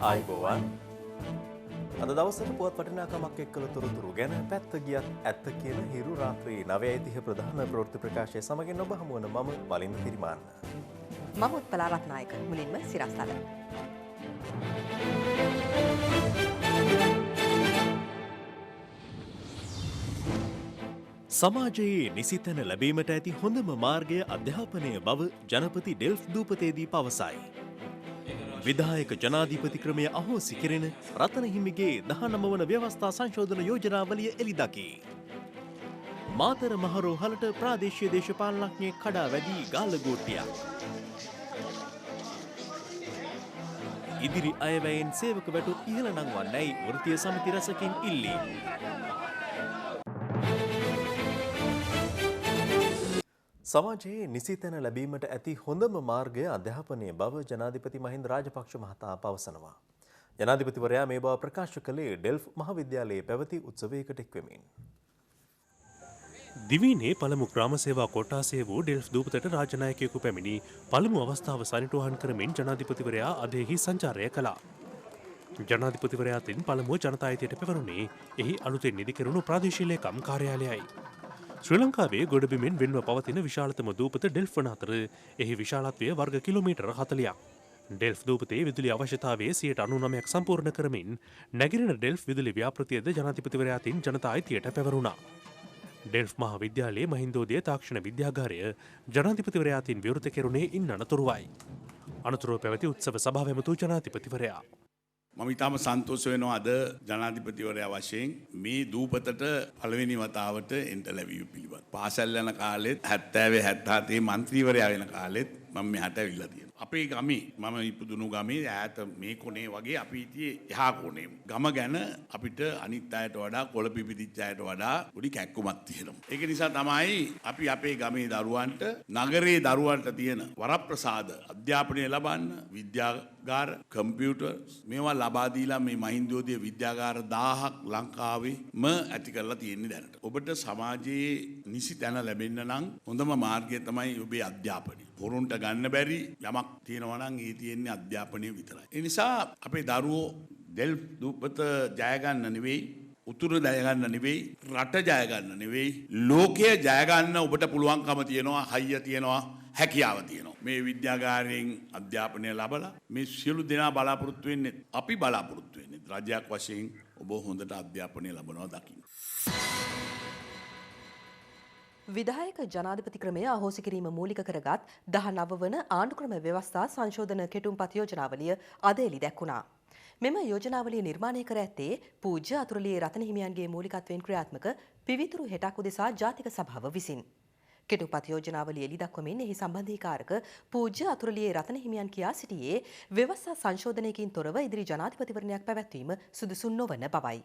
ආයිබෝවන් අද දවසට පුවත් වටිනාකමක් එක්කල තොරතුරු ගැන පැත්ත ගියත් ඇත්ත කියන හිරු රාත්‍රී 9:30 ප්‍රධාන ප්‍රවෘත්ති ප්‍රකාශය සමගින් ඔබ හමු වන මම වලින් පිරිමාන්න. මම උත්පලා රත්නායක. මුලින්ම සිරස්තල. සමාජයේ නිසිතැන ලැබීමට ඇති හොඳම මාර්ගය අධ්‍යාපනය බව ජනපති ඩෙල්ෆ් දූපතේදී පවසයි. විධායක ජනාධිපති ක්‍රමය අහෝසි කෙරෙන රතන හිමිගේ 19 වන ව්‍යවස්ථා සංශෝධන යෝජනාවලිය එළිදකි. මාතර මහරෝහලට ප්‍රාදේශීය දේශපාලනඥයෙක් කඩා වැදී ගාල්ලගෝට්ටියක්. ඉදිරි අයවැයෙන් සේවක වැටුප් ඉහළ නංවන්නැයි වෘත්තීය සමිති රැසකින් ඉල්ලී. සමාජයේ නිසිතැන ලැබීමට ඇති හොඳම මාර්ගය අධ්‍යාපනය බව ජනාධිපති මහින්ද රාජපක්ෂ මහතා පවසනවා. ජනාධිපතිවරයා මේ බව ප්‍රකාශ කළේ ඩෙල්ෆ් මහාවිද්‍යාලයේ පැවති උත්සවයකට එක්වෙමින්. දිවයිනේ පළමු ග්‍රාම සේවා කොට්ටාසය වූ ඩෙල්ෆ් දූපතට රාජනායකයෙකු පැමිණි පළමු අවස්ථාව සනිටුවහන් කරමින් ජනාධිපතිවරයා අදෙහි සංචාරය කළා. ජනාධිපතිවරයාතින් පළමුව ජනතා අයිතියට පැවරුණේ එහි අලුතෙන් නිදිකරුණු ප්‍රාදේශීය ලේකම් කාර්යාලයයි. ශ්‍රී ලංකාවේ ගොඩබිමෙන් වෙන්ව පවතින විශාලතම දූපත ඩෙල්ෆ් වන අතර එහි විශාලත්වය වර්ග කිලෝමීටර 40ක්. ඩෙල්ෆ් දූපතේ විදුලි අවශ්‍යතාවයේ 99% සම්පූර්ණ කරමින් නැගිරින ඩෙල්ෆ් විදුලි ව්‍යාපෘතියද ජනාධිපතිවරයාතින් ජනතා අයිතියට පැවරුණා. ඩෙල්ෆ් මහාවිද්‍යාලයේ මහින්දෝදය තාක්ෂණ විද්‍යාගාරය ජනාධිපතිවරයාතින් විවෘත කෙරුණේ ඉන් අනතුරුවයි. අනතුරුව පැවති උත්සව සභාව ඇමතු ජනාධිපතිවරයා. මම ඉතාම සන්තෝෂ වෙනවා අද ජනාධිපතිවරයා වශයෙන් මේ දූපතට පළවෙනි වතාවට එන්ට ලැබීම පිළිබඳ. පාසල් යන කාලෙත් 70 77 මන්ත්‍රීවරයා වෙන කාලෙත් මම මෙහාට ඇවිල්ලා තියෙනවා. අපේ ගමේ මම ඉපදුණු ගමේ ඈත මේ කොනේ වගේ අපි හිටියේ එහා කොනේ. ගම ගැන අපිට අනිත් අයට වඩා කොළ පිපිදිච්ච අයට වඩා පොඩි කැක්කුමක් තියෙනවා. ඒක නිසා තමයි අපි අපේ ගමේ දරුවන්ට නගරේ දරුවන්ට තියෙන වරප්‍රසාද අධ්‍යාපනය ලබන්න විද්‍යාගාර කම්පියුටර් මේවා ලබා දීලා මේ මහින්දෝදය විද්‍යාගාර 1000ක් ලංකාවේම ඇති කරලා තියෙන්නේ දැනට. ඔබට සමාජයේ නිසි තැන ලැබෙන්න නම් හොඳම මාර්ගය තමයි ඔබේ අධ්‍යාපනය. පොරුන්ට ගන්න බැරි යමක් තියෙනවා නම් ඒ තියෙන්නේ අධ්‍යාපනය විතරයි. ඒ නිසා අපේ දරුවෝ ඩෙල්ෆ් දූපත ජය ගන්න නෙවෙයි, උතුර ජය ගන්න නෙවෙයි, රට ජය ගන්න නෙවෙයි, ලෝකය ජය ගන්න ඔබට පුළුවන්කම තියෙනවා, හයිය තියෙනවා, හැකියාව තියෙනවා. මේ විද්‍යාගාරයෙන් අධ්‍යාපනය ලැබලා මේ සියලු දෙනා බලාපොරොත්තු වෙන්නේ අපි බලාපොරොත්තු වෙන්නේ රජයක් වශයෙන් ඔබ හොඳට අධ්‍යාපනය ලබනවා දකින්න. විධායක ජනාධිපති ක්‍රමය අහෝසි කිරීම මූලික කරගත් 19 වන ආණ්ඩුක්‍රම ව්‍යවස්ථා සංශෝධන කෙටුම්පත් යෝජනාවලිය අද එළි දැක්වුණා. මෙම යෝජනාවලිය නිර්මාණය කර ඇත්තේ පූජ්‍ය අතුරුලියේ රතන හිමියන්ගේ මූලිකත්වයෙන් ක්‍රියාත්මක පිවිතුරු හෙටක් උදෙසා ජාතික සභාව විසින්. කෙටුම්පත් යෝජනාවලිය එළි දක්වමින් එහි සම්බන්ධීකාරක පූජ්‍ය අතුරුලියේ රතන හිමියන් කියා සිටියේ ව්‍යවස්ථා සංශෝධනයකින් තොරව ඉදිරි ජනාධිපතිවරණයක් පැවැත්වීම සුදුසු නොවන බවයි.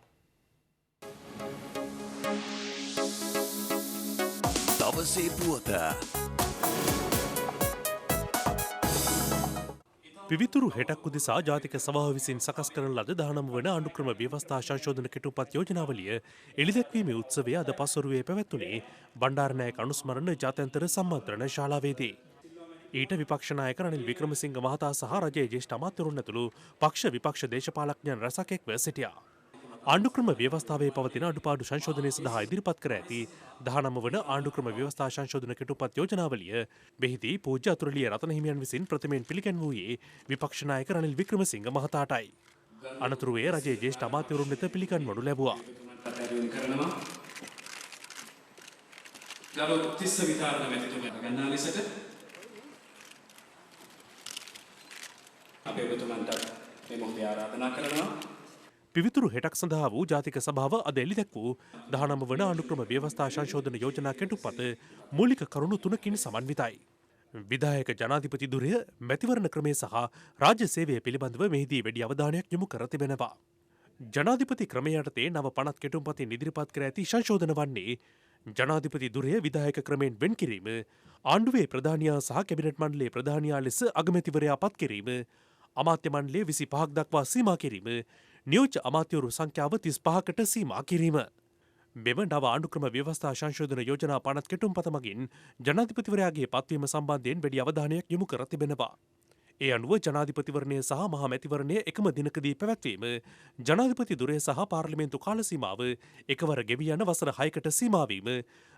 දවසේ පුවත පිවිතුරු හෙටක් උදෙසා ජාතික සභාව විසින් සකස් කරන ලද 19 වන ආණ්ඩුක්‍රම ව්‍යවස්ථා සංශෝධන කෙටුම්පත් යෝජනාවලිය එළිදැක්වීමේ උත්සවය අද පස්වරුවේ පැවැත්වුණේ බණ්ඩාරනායක අනුස්මරණ ජාත්‍යන්තර සම්මන්ත්‍රණ ශාලාවේදී. ඊට විපක්ෂ නායක රනිල් වික්‍රමසිංහ මහතා සහ රජයේ ජ්‍යෙෂ්ඨ අමාත්‍යවරුන් ඇතුළු පක්ෂ විපක්ෂ දේශපාලඥයන් රැසක් එක්ව සිටියා. ආණ්ඩුක්‍රම ව්‍යවස්ථාවේ පවතින අඩුපාඩු සංශෝධනය සඳහා ඉදිරිපත් කර ඇති 19 වන ආණ්ඩුක්‍රම ව්‍යවස්ථා සංශෝධන කෙටුම්පත් යෝජනාවලිය මෙහිදී පූජ්‍ය අතුරුලිය රතන හිමියන් විසින් ප්‍රථමයෙන් පිළිගැන්වුවේ විපක්ෂ නායක රනිල් වික්‍රමසිංහ මහතාටයි. අනතුරුව රජයේ ජ්‍යෙෂ්ඨ අමාත්‍යවරුන් වෙත පිළිගන්වනු ලැබුවා. ගරු තිස්ස විතාරණ මැතිතුමා ගන්නා ලෙසට අපේ ඔබතුමන්ට මේ මොහොතේ ආරාධනා කරනවා. පිවිතුරු හෙටක් සඳහා වූ ජාතික සභාව අද එළි දැක් වූ 19 වන ආණ්ඩුක්‍රම ව්‍යවස්ථා සංශෝධන යෝජනා කෙටුම්පත මූලික කරුණු 3කින් සමන්විතයි. විධායක ජනාධිපති ධුරය මැතිවරණ ක්‍රමය සහ රාජ්‍ය සේවය පිළිබඳව මෙහිදී වැඩි අවධානයක් යොමු කර තිබෙනවා. ජනාධිපති ක්‍රමය යටතේ නව පනත් කෙටුම්පතින් ඉදිරිපත් කර ඇති සංශෝධන වන්නේ ජනාධිපති ධුරය විධායක ක්‍රමයෙන් වෙන් කිරීම, ආණ්ඩුවේ ප්‍රධානියා සහ කැබිනට් මණ්ඩලයේ ප්‍රධානියා ලෙස අගමැතිවරයා පත් කිරීම, අමාත්‍ය මණ්ඩලය 25ක් දක්වා සීමා කිරීම, නියෝජ්‍ය අමාත්‍යවරු සංඛ්‍යාව 35කට සීමා කිරීම. මෙම නව ආණ්ඩුක්‍රම ව්‍යවස්ථා සංශෝධන යෝජනා පනත් කෙටුම්පත මගින් ජනාධිපතිවරයාගේ පත්වීම සම්බන්ධයෙන් වැඩි අවධානයක් යොමු කර තිබෙනවා. ඒ අනුව ජනාධිපතිවරණය සහ මහා මැතිවරණය එකම දිනකදී පැවැත්වීම ජනාධිපති දුරය සහ පාර්ලිමේන්තු කාල සීමාව එකවර ගෙවී යන වසර 6කට සීමා වීම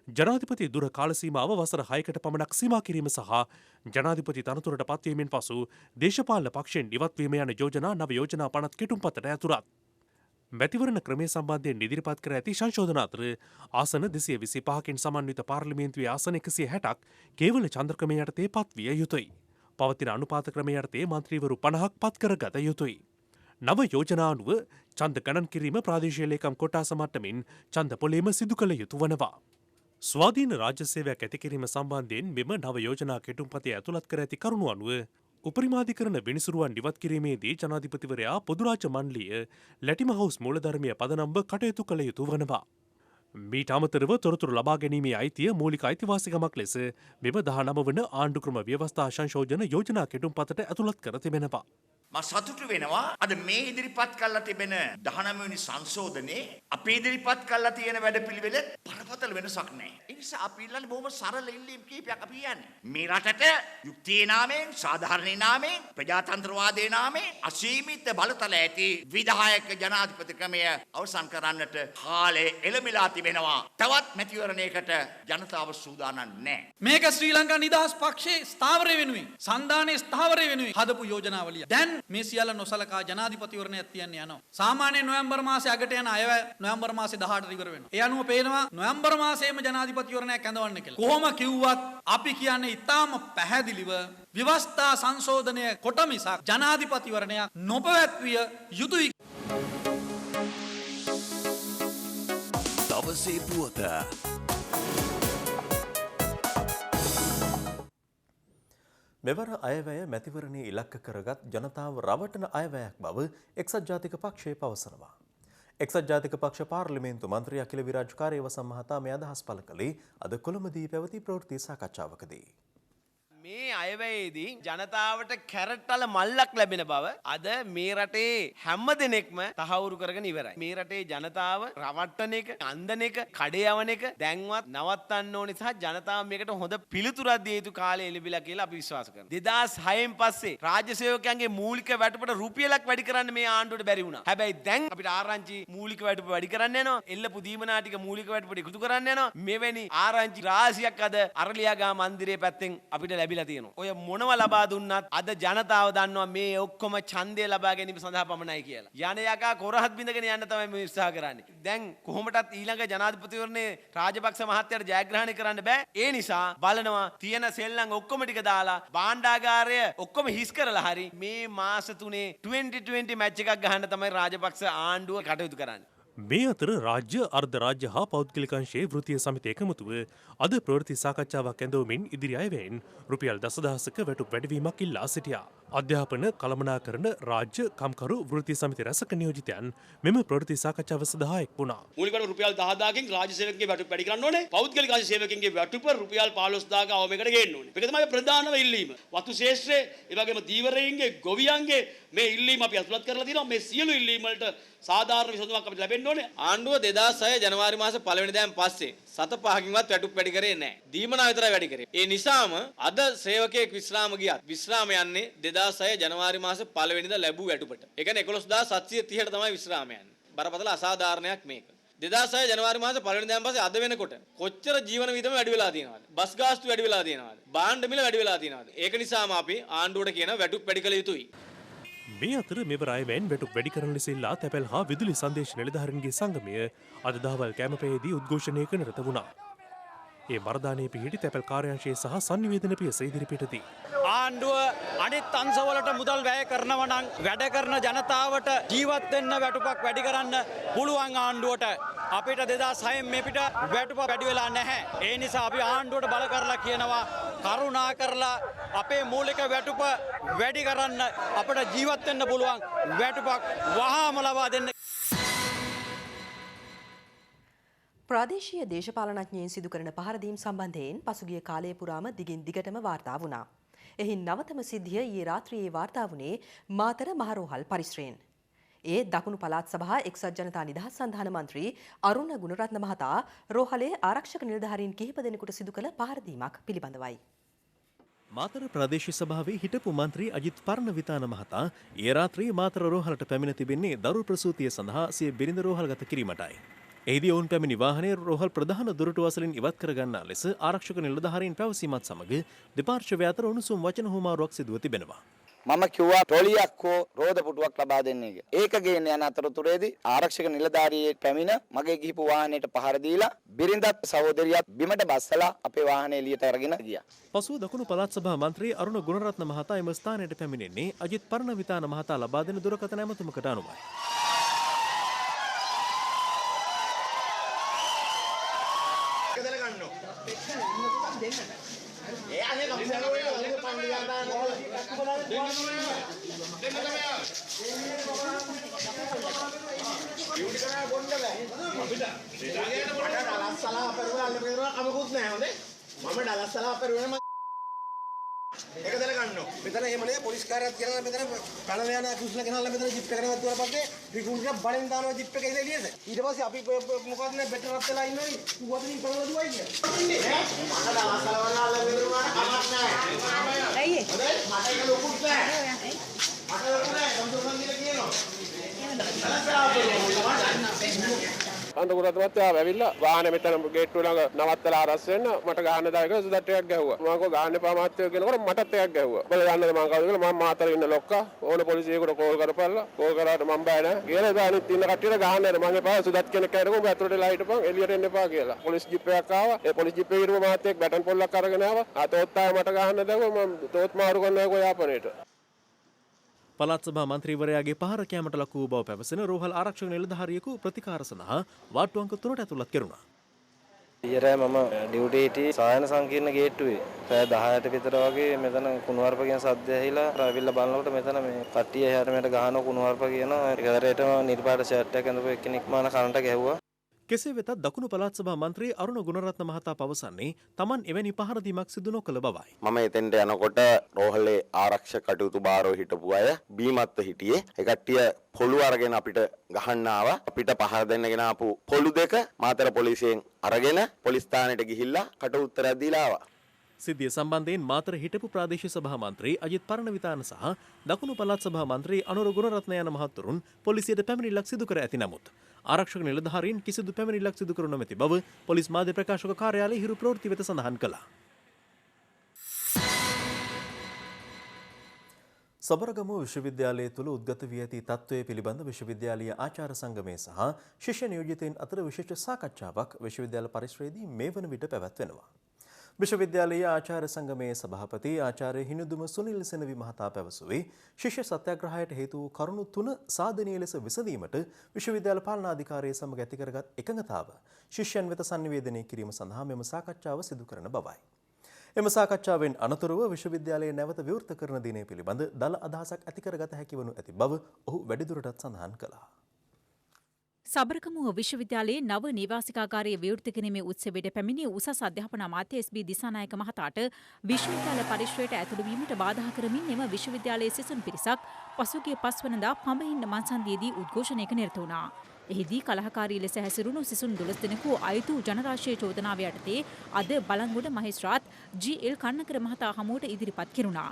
ජනාධිපති දුර කාල සීමාව වසර 6කට පමණක් සීමා කිරීම සහ ජනාධිපති තනතුරට පත්වීමෙන් පසු දේශපාලන පක්ෂයෙන් ඉවත්වීම යන යෝජනා නව යෝජනා 50 කෙටුම්පතට ඇතුළත්. මැතිවරණ ක්‍රමය සම්බන්ධයෙන් ඉදිරිපත් කර ඇති සංශෝධන අතර ආසන 225කින් සමන්විත පාර්ලිමේන්තුවේ ආසන 160ක් කේවල චන්ද්‍රක්‍රමය යටතේ පත්විය යුතුයි. පවතින අනුපාත ක්‍රමය යටතේ මන්ත්‍රීවරු 50ක් පත් කරගත යුතුයි. නව යෝජනා අනුව ඡන්ද ගණන් කිරීම ප්‍රාදේශීය ලේකම් කොට්ටාස මට්ටමින් ඡන්ද පොලේම සිදු කළ යුතු වනවා. ස්වාධීන රාජ්‍ය සේවයක් ඇති කිරීම සම්බන්ධයෙන් මෙම නව යෝජනා කෙටුම්පතේ ඇතුළත් කර ඇති කරුණු අනුව උපරිමාධිකරණ විනිසුරුවන් ඉවත් කිරීමේදී ජනාධිපතිවරයා පොදු රාජ්‍ය මණ්ඩලය ලැටිම හවුස් මූලධර්මය පදනම්ව කටයුතු කළ යුතු වනවා. මීට අමතරව තොරතුරු ලබා ගැනීමේ අයිතිය මූලික අයිතිවාසිකමක් ලෙස මෙම 19 වන ආණ්ඩුක්‍රම ව්‍යවස්ථා සංශෝධන යෝජනා කෙටුම්පතට ඇතුළත් කර තිබෙනවා. මම සතුටු වෙනවා අද මේ ඉදිරිපත් කරලා තිබෙන 19 වෙනි සංශෝධනයේ අපි ඉදිරිපත් කරලා තියෙන වැඩපිළිවෙලෙත් බරපතල වෙනසක් නැහැ. ඒ නිසා අපි ඉල්ලන්නේ බොහොම සරල ඉල්ලීම් කීපයක් අපි යන්නේ. මේ රටට යුක්තියේ නාමයෙන්, සාධාරණේ නාමයෙන්, ප්‍රජාතන්ත්‍රවාදයේ නාමයෙන් අසීමිත බලතල ඇති විධායක ජනාධිපති ක්‍රමය අවසන් කරන්නට කාලය එළඹිලා තිබෙනවා. තවත් මැතිවරණයකට ජනතාව සූදානම් නැහැ. මේක ශ්‍රී ලංකා නිදහස් පක්ෂයේ ස්ථාවරය වෙනුවෙන්, සංධානයේ ස්ථාවරය වෙනුවෙන් හදපු යෝජනාවලිය. දැන් මේ සියල්ල නොසලකා ජනාධිපතිවරණයක් තියන්න යනවා. සාමාන්‍ය නොවැම්බර් මාසේ අගට යන අය නොවැම්බර් මාසේ 18ට ඉවර වෙනවා. ඒ අනුව පේනවා නොවැම්බර් මාසේම ජනාධිපතිවරණයක් ඇඳවන්න කියලා. කොහොම කිව්වත් අපි කියන්නේ ඊටාම පැහැදිලිව ව්‍යවස්ථා සංශෝධනය කොට මිසක් ජනාධිපතිවරණයක් නොපැවැත්විය යුතුයි. දවසේ පුවත. මෙවර අයවැය මැතිවරණයේ ඉලක්ක කරගත් ජනතාව රවටන අයවැයක් බව එක්සත් ජාතික පක්ෂය පවසනවා. එක්සත් ජාතික පක්ෂ පාර්ලිමේන්තු මන්ත්‍රී අකිල විරාජ් කාර්යවසම් මහතා මේ අදහස් පළ කළේ අද කොළඹදී පැවති ප්‍රවෘත්ති සාකච්ඡාවකදී. මේ අයවැයේදී ජනතාවට කැරට්ටල මල්ලක් ලැබෙන බව අද මේ රටේ හැම දෙනෙක්ම තහවුරු කරගෙන ඉවරයි. මේ රටේ ජනතාව රවට්ටන එක, අන්දන එක, කඩේ යවන එක දැන්වත් නවත්තන්න ඕනේ සහ ජනතාව මේකට හොඳ පිළිතුරක් දිය යුතු කාලය එළඹිලා කියලා අපි විශ්වාස කරනවා. 2006න් පස්සේ රාජ්‍ය සේවකයන්ගේ මූලික වැටුපට රුපියලක් වැඩි කරන්න මේ ආණ්ඩුවට බැරි වුණා. හැබැයි දැන් අපිට ආරංචි මූලික වැටුප වැඩි කරන්න යනවා. එල්ලපු දීමනා ටික මූලික වැටුපට එකතු කරන්න යනවා. මෙවැනි ආරංචි රාශියක් අද අරලියාගා මන්දිරයේ පැත්තෙන් අපිට ලැබිලා තියෙනවා. ඔය මොනව ලබා දුන්නත් අද ජනතාව දන්නවා මේ ඔක්කොම ඡන්දය ලබා ගැනීම සඳහා පමණයි කියලා. යණයකා කොරහත් බින්දගෙන යන්න තමයි මේ උත්සාහ කරන්නේ. දැන් කොහොමටත් ඊළඟ ජනාධිපතිවරණේ රාජපක්ෂ මහත්තයාට ජයග්‍රහණය කරන්න බෑ. ඒ නිසා බලනවා තියෙන සෙල්ලම් ඔක්කොම ටික දාලා භාණ්ඩාගාරය ඔක්කොම හිස් කරලා හරි මේ මාස 3 2020 මැච් එකක් ගහන්න තමයි රාජපක්ෂ ආණ්ඩුව කටයුතු කරන්නේ. මේ අතර රාජ්‍ය අර්ධ රාජ්‍ය හා පෞද්ගලික අංශයේ වෘත්තීය සමිති එකමුතුව අද ප්‍රවෘත්ති සාකච්ඡාවක් ඇඳවමින් ඉදිරි අයවැයෙන් රුපියල් 10,000ක වැටුප් වැඩිවීමක් ඉල්ලා සිටියා. අධ්‍යාපන කළමනාකරන රාජ්‍ය කම්කරු වෘත්තීය සමිති රැසක නියෝජිතයන් මෙම ප්‍රවෘත්ති සාකච්ඡාව සඳහා එක් වුණා. මූලික වැටුප රුපියල් 10,000කින් රාජ්‍ය සේවකගේ වැටුප වැඩි කරන්න ඕනේ. පෞද්ගලික අංශ සේවකගේ වැටුප රුපියල් 15,000ක අවමයකට ගේන්න ඕනේ. මේක තමයි ප්‍රධානම ඉල්ලීම. වතු ශේෂ්ත්‍රයේ ඒ වගේම දීවරයින්ගේ ගොවියන්ගේ මේ ඉල්ලීම අපි අතුලත් කරලා තියෙනවා. මේ සියලු ඉල්ලීම් වලට සාධාරණ විසඳුමක් අපිට ලැබෙන්න ඕනේ. ආණ්ඩුව 2006 ජනවාරි මාස 1 වෙනිදාන් පස්සේ සත පහකින්වත් වැටුප් වැඩි කරේ නැහැ. දීමනා විතරයි වැඩි කරේ. ඒ නිසාම අද සේවකයෙක් විශ්‍රාම ගියත් විශ්‍රාම යන්නේ 2006 ජනවාරි මාස 1 වෙනිදා ලැබූ වැටුපට. ඒ කියන්නේ 11,730ට තමයි විශ්‍රාම යන්නේ. බරපතල අසාධාරණයක් මේක. 2006 ජනවාරි මාස 1 වෙනිදාන් පස්සේ අද වෙනකොට කොච්චර ජීවන වියදම වැඩි වෙලා තියෙනවද? බස් ගාස්තු වැඩි වෙලා තියෙනවද? භාණ්ඩ මිල වැඩි වෙලා තියෙනවද? ඒක නිසාම අපි ආණ්ඩුවට කියන වැටුප් වැඩි කළ යුතුයි. මේ අතර මෙවර අයවැයෙන් වැටුප් වැඩි කරන ලෙස ඉල්ලා තැපැල් හා විදුලි සංදේශ නිලධාරීන්ගේ සංගමය අද දහවල් කැමපයේදී උද්ඝෝෂණයක නිරත වුණා. ඒ මර්ධානයේ පිහිටි තැපැල් කාර්යාංශයේ සහ සංනිවේදන පියස ඉදිරිපිටදී ආණ්ඩුව අනිත් අංශවලට මුදල් වැය කරනවා නම් වැඩ කරන ජනතාවට ජීවත් වෙන්න වැටුපක් වැඩි කරන්න පුළුවන් ආණ්ඩුවට. අපිට 2006 මේ පිට වැටුප වැඩි වෙලා නැහැ. ඒ නිසා අපි ආණ්ඩුවට බල කරලා කියනවා කරුණා කරලා අපේ මූලික වැටුප වැඩි කරන්න අපිට ජීවත් වෙන්න පුළුවන් වැටුපක් වහාම ලබා දෙන්න. ප්‍රාදේශීය දේශපාලනඥයින් සිදු කරන පහරදීම් සම්බන්ධයෙන් පසුගිය කාලය පුරාම දිගින් දිගටම වාර්තා වුණා. එහි නවතම සිද්ධිය ඊයේ රාත්‍රියේ වාර්තා වුණේ මාතර මහරෝහල් පරිශ්‍රයෙන්. ඒ දකුණු පළාත් සභා එක්සත් ජනතා නිදහස් සන්ධාන මන්ත්‍රී අරුණ ගුණරත්න මහතා රෝහලේ ආරක්ෂක නිලධාරීන් කිහිප දෙනෙකුට සිදු කළ පහරදීමක් පිළිබඳවයි. මාතර ප්‍රදේශ සභාවේ හිටපු මන්ත්‍රී අජිත් පර්ණවිතාන මහතා ඊ රාත්‍රියේ මාතර රෝහලට පැමිණ තිබෙන්නේ දරු ප්‍රසූතිය සඳහා සිය බිරිඳ රෝහල්ගත කිරීමටයි. එහිදී ඔවුන් පැමිණි වාහනය රෝහල් ප්‍රධාන දොරටුව අසලින් ඉවත් කර ගන්නා ලෙස ආරක්ෂක නිලධාරීන් පැවසීමත් සමග දෙපාර්ශ්වය අතර උණුසුම් වචන හුවමාරුවක් සිදුව තිබෙනවා. මම කිව්වා ට්‍රොලියක් හෝ රෝද පුටුවක් ලබා දෙන්නේ කියලා. ඒක ගේන්න යන අතරතුරේදී ආරක්ෂක නිලධාරියෙක් පැමිණ මගේ ගිහපු වාහනයට පහර දීලා බිරිඳත් සහෝදරියත් බිමට බස්සලා අපේ වාහනේ එළියට අරගෙන ගියා. පසුව දකුණු පළාත් සභා මන්ත්‍රී අරුණ ගුණරත්න මහතා එම ස්ථානයට පැමිණෙන්නේ අජිත් පර්ණවිතාන මහතා ලබා දෙන දුරකථන ඇමතුමකට අනුවයි. ඒක දැනගන්න. මෙතන එහෙම නේ පොලිස් කාර්යයක් කියලා මෙතන පැනල යන කුස්ල ගෙනල්ලා මෙතන ජිප් එකට වත් දුවලා පස්සේ රිකුන්ට බලෙන් දානවා ජිප් එක ඉඳලා එළියට. ඊට පස්සේ අපි මොකක්ද නේ බෙටර් රත් වෙලා ඉන්නේ. ඌවදින් පැනල දුවයි කියන්නේ. ඈ මට දවස්වල වරාල මෙතන උනාට කමක් නැහැ. ඇයි ඒ? මට ඒක ලොකුත් නැහැ. මට ලොකු නැහැ. සම්දුරන් කියලා කියනවා. අන්තකුරත් මත්තයා ඇවිල්ලා වාහනේ මෙතන ගේට්ටුව ළඟ නවත්තලා ආරස් වෙන්න මට ගහන්න දායක සුදට් එකක් ගැහුවා. මම කෝ ගහන්න එපා මහත්තයෝ කියනකොට මටත් එකක් ගැහුවා. බලලා යන්නද මම කවුද කියලා මම මාතර ඉන්න ලොක්කා ඕන පොලිසියෙකුට කෝල් කරපල්ලා. කෝල් කරාට මම බෑ නෑ. කියලා ඉතින් අනිත් ඉන්න කට්ටියට ගහන්න නෑ. මම එපා සුදට් කෙනෙක් ඇවිල්ලා කොහොම ඇතුළට එලා හිටපන් එළියට එන්න එපා කියලා. පොලිස් ජිප් එකක් ආවා. ඒ පොලිස් ජිප් එකේ හිටපු මහත්තයෙක් බැටන් පොල්ලක් අරගෙන ආවා. තෝත් ආව මට ගහන්න දැවුවා. මම තෝත් මාරු කරනවා කො යාපනේට. පළාත් සභා මන්ත්‍රීවරයාගේ පහර කෑමට ලක් වූ බව පැවසෙන රෝහල් ආරක්ෂක නිලධාරියෙකු ප්‍රතිකාර සඳහා වාට්ටු අංක 3ට ඇතුළත් කෙරුණා. ඊයරෑ මම ඩියුටි හිටියේ සායන සංකීර්ණ ගේට්ටුවේ. රෑ 10ට විතර වගේ මෙතන කුණුවarpa කියන සද්ද ඇහිලා ආවිල්ලා බලනකොට මෙතන මේ කට්ටිය එහාට මෙහාට ගහනවා කුණුවarpa කියනවා. ඒකතරේටම නිර්පාට ෂර්ට් එකක් ඇඳපු එක්කෙනෙක් මාන කරන්ට ගැහුවා. කෙසේ වෙතත් දකුණු පළාත් සභා මන්ත්‍රී අරුණ ගුණරත්න මහතා පවසන්නේ Taman එවැනි පහර දීමක් සිදු නොකළ බවයි. මම එතෙන්ට යනකොට රෝහලේ ආරක්ෂක කටයුතු බාරව හිටපු අය බීමත්ව හිටියේ. ඒ කට්ටිය පොළු අරගෙන අපිට ගහන්න ආවා. අපිට පහර දෙන්නගෙන ආපු පොළු දෙක මාතර පොලිසියෙන් අරගෙන පොලිස් ස්ථානෙට ගිහිල්ලා කට උත්තරයක් දීලා ආවා. සිද්ධිය සම්බන්ධයෙන් මාතර හිටපු ප්‍රාදේශීය සභා මන්ත්‍රී අජිත් පර්ණවිතාන සහ දකුණු පළාත් සභා මන්ත්‍රී අනුර ගුණරත්න යන මහතුරුන් පොලිසියට පැමිණිල්ලක් සිදු කර ඇති නමුත් ආරක්ෂක නිලධාරීන් කිසිදු පැමිණිල්ලක් සිදු කර නොමැති බව පොලිස් මාධ්‍ය ප්‍රකාශක කාර්යාලයේ හිරු ප්‍රවෘත්ති වෙත සඳහන් කළා. සබරගමු විශ්වවිද්‍යාලය තුළ උද්ගත වී ඇති තත්ත්වය පිළිබඳ විශ්වවිද්‍යාලීය ආචාර්ය සංගමය සහ ශිෂ්‍ය නියෝජිතයින් අතර විශේෂ සාකච්ඡාවක් විශ්වවිද්‍යාල පරිශ්‍රයේදී මේ වන විට පැවැත්වෙනවා. විශ්වවිද්‍යාලීය ආචාර්ය සංගමයේ සභාපති ආචාර්ය හිනුදුම සුනිල් සෙනවි මහතා පැවසුවේ ශිෂ්‍ය සත්‍යාග්‍රහයට හේතු වූ කරුණු 3 සාධනීය ලෙස විසඳීමට විශ්වවිද්‍යාල පාලනාධිකාරිය සමග ඇති කරගත් එකඟතාව ශිෂ්‍යයන් වෙත sannivedanaya කිරීම සඳහා මෙම සාකච්ඡාව සිදු කරන බවයි. එම සාකච්ඡාවෙන් අනතුරුව විශ්වවිද්‍යාලයේ නැවත විවෘත කරන දිනය පිළිබඳ දල අදහසක් ඇති කරගත හැකි වනු ඇති බව ඔහු වැඩිදුරටත් සඳහන් කළා. සබරගමුව විශ්වවිද්‍යාලයේ නව නිවාසිකාගාරය විවෘත කිරීමේ උත්සවයට පැමිණි උසස් අධ්‍යාපන අමාත්‍ය එස්.බී. දිසානායක මහතාට විශ්වවිද්‍යාල පරිශ්‍රයට ඇතුළු වීමට බාධා කරමින් එම විශ්වවිද්‍යාලයේ සිසුන් පිරිසක් පසුගිය 5 වෙනිදා පඹහින්න මංසන්දියේදී උද්ඝෝෂණයක නිරත වුණා. එහිදී කලහකාරී ලෙස හැසිරුණු සිසුන් 12 දෙනෙකු අයුතු ජනරාශියේ චෝදනාව යටතේ අද බලංගොඩ මහේස්ත්‍රාත් ජී.එල්. කන්නකර මහතා හමුවට ඉදිරිපත් කෙරුණා.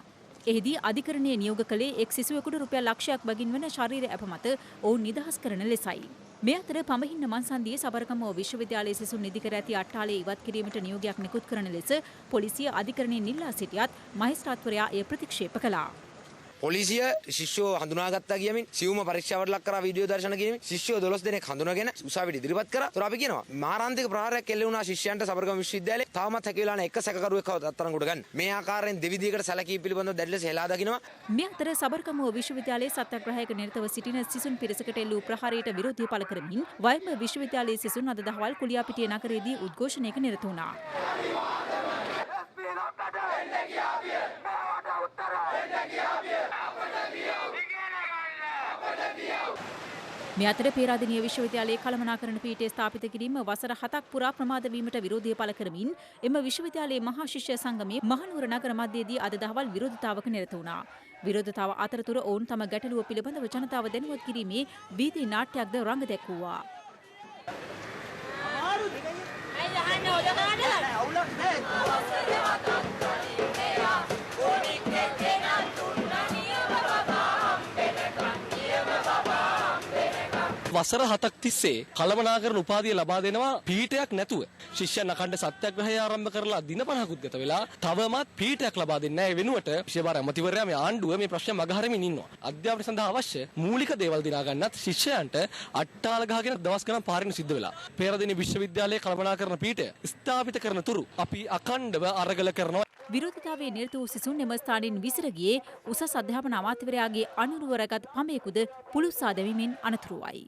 එහිදී අධිකරණයේ නියෝග කළේ එක් සිසුවෙකුට රුපියල් ලක්ෂයක් බගින් වන ශරීර ඇප මත ඔවුන් නිදහස් කරන ලෙසයි. මේ අතර පඹහින්න මංසන්දියේ සබරගමුව විශ්වවිද්‍යාලයේ සිසුන් නිදි කර ඇති අට්ටාලය ඉවත් කිරීමට නියෝගයක් නිකුත් කරන ලෙස පොලිසිය අධිකරණයෙන් ඉල්ලා සිටියත් මහේස්ත්‍රාත්වරයා එය ප්‍රතික්ෂේප කළා. පොලිසිය ශිෂ්‍යෝ හඳුනාගත්තා කියමින් සියුම පරීක්ෂාවට ලක් කරා වීඩියෝ දර්ශන කිරීමෙන් ශිෂ්‍යෝ 12 දෙනෙක් හඳුනාගෙන උසාවියට ඉදිරිපත් කරා. ඒතර අපි කියනවා මාරාන්තික ප්‍රහාරයක් එල්ල වුණා ශිෂ්‍යයන්ට සබරගම විශ්වවිද්‍යාලයේ තාමත් හැකි වෙලා නැහැ එක සැකකරුවෙක් අත්අඩංගුවට ගන්න. මේ ආකාරයෙන් දෙවිදියකට සැලකී පිළිබඳව දැඩි ලෙස හෙලා දකිනවා. මේ අතර සබරගමුව විශ්වවිද්‍යාලයේ සත්‍යාග්‍රහයක නිරතව සිටින සිසුන් පිරිසකට එල්ලූ ප්‍රහාරයට විරෝධය පළ කරමින් වයඹ විශ්වවිද්‍යාලයේ සිසුන් අද දහවල් කුලියාපිටිය නගරයේදී උද්ඝෝෂණයක නිරත වුණා. මේ අතර පේරාදෙණිය විශ්වවිද්‍යාලයේ කළමනාකරණ පීඨය ස්ථාපිත කිරීම වසර 7ක් පුරා ප්‍රමාද වීමට විරෝධය පළ කරමින් එම විශ්වවිද්‍යාලයේ මහා ශිෂ්‍ය සංගමයේ මහනුවර නගර මැදයේදී අද දහවල් විරෝධතාවක නිරත වුණා. විරෝධතාව අතරතුර ඔවුන් තම ගැටලුව පිළිබඳව ජනතාව දැනුවත් කිරීමේ වීදි නාට්‍යයක්ද රඟ දැක්වුවා. වසර 7ක් තිස්සේ කළමනාකරණ උපාධිය ලබා දෙනවා පීඨයක් නැතුව. ශිෂ්‍යයන් අඛණ්ඩ සත්‍යාග්‍රහය ආරම්භ කරලා දින 50කුත් ගත වෙලා තවමත් පීඨයක් ලබා දෙන්නේ නැහැ. වෙනුවට විශේෂ ඇමතිවරයා මේ ආණ්ඩුව මේ ප්‍රශ්න මගහරමින් ඉන්නවා. අධ්‍යාපනය සඳහා අවශ්‍ය මූලික දේවල් දිනා ගන්නත් ශිෂ්‍යයන්ට අට්ටාල ගහගෙන දවස් ගණන් පාරින සිද්ධ වෙලා. පෙරදින විශ්වවිද්‍යාලයේ කළමනාකරණ පීඨය ස්ථාපිත කරන තුරු අපි අඛණ්ඩව අරගල කරනවා. විරෝධතාවයේ නිරත වූ සිසුන් එම ස්ථානයෙන් විසිර ගියේ උසස් අධ්‍යාපන අමාත්‍යවරයාගේ අනුරුවරගත් පමයකුද පුළුස්සා දැමීමෙන් අනතුරුවයි.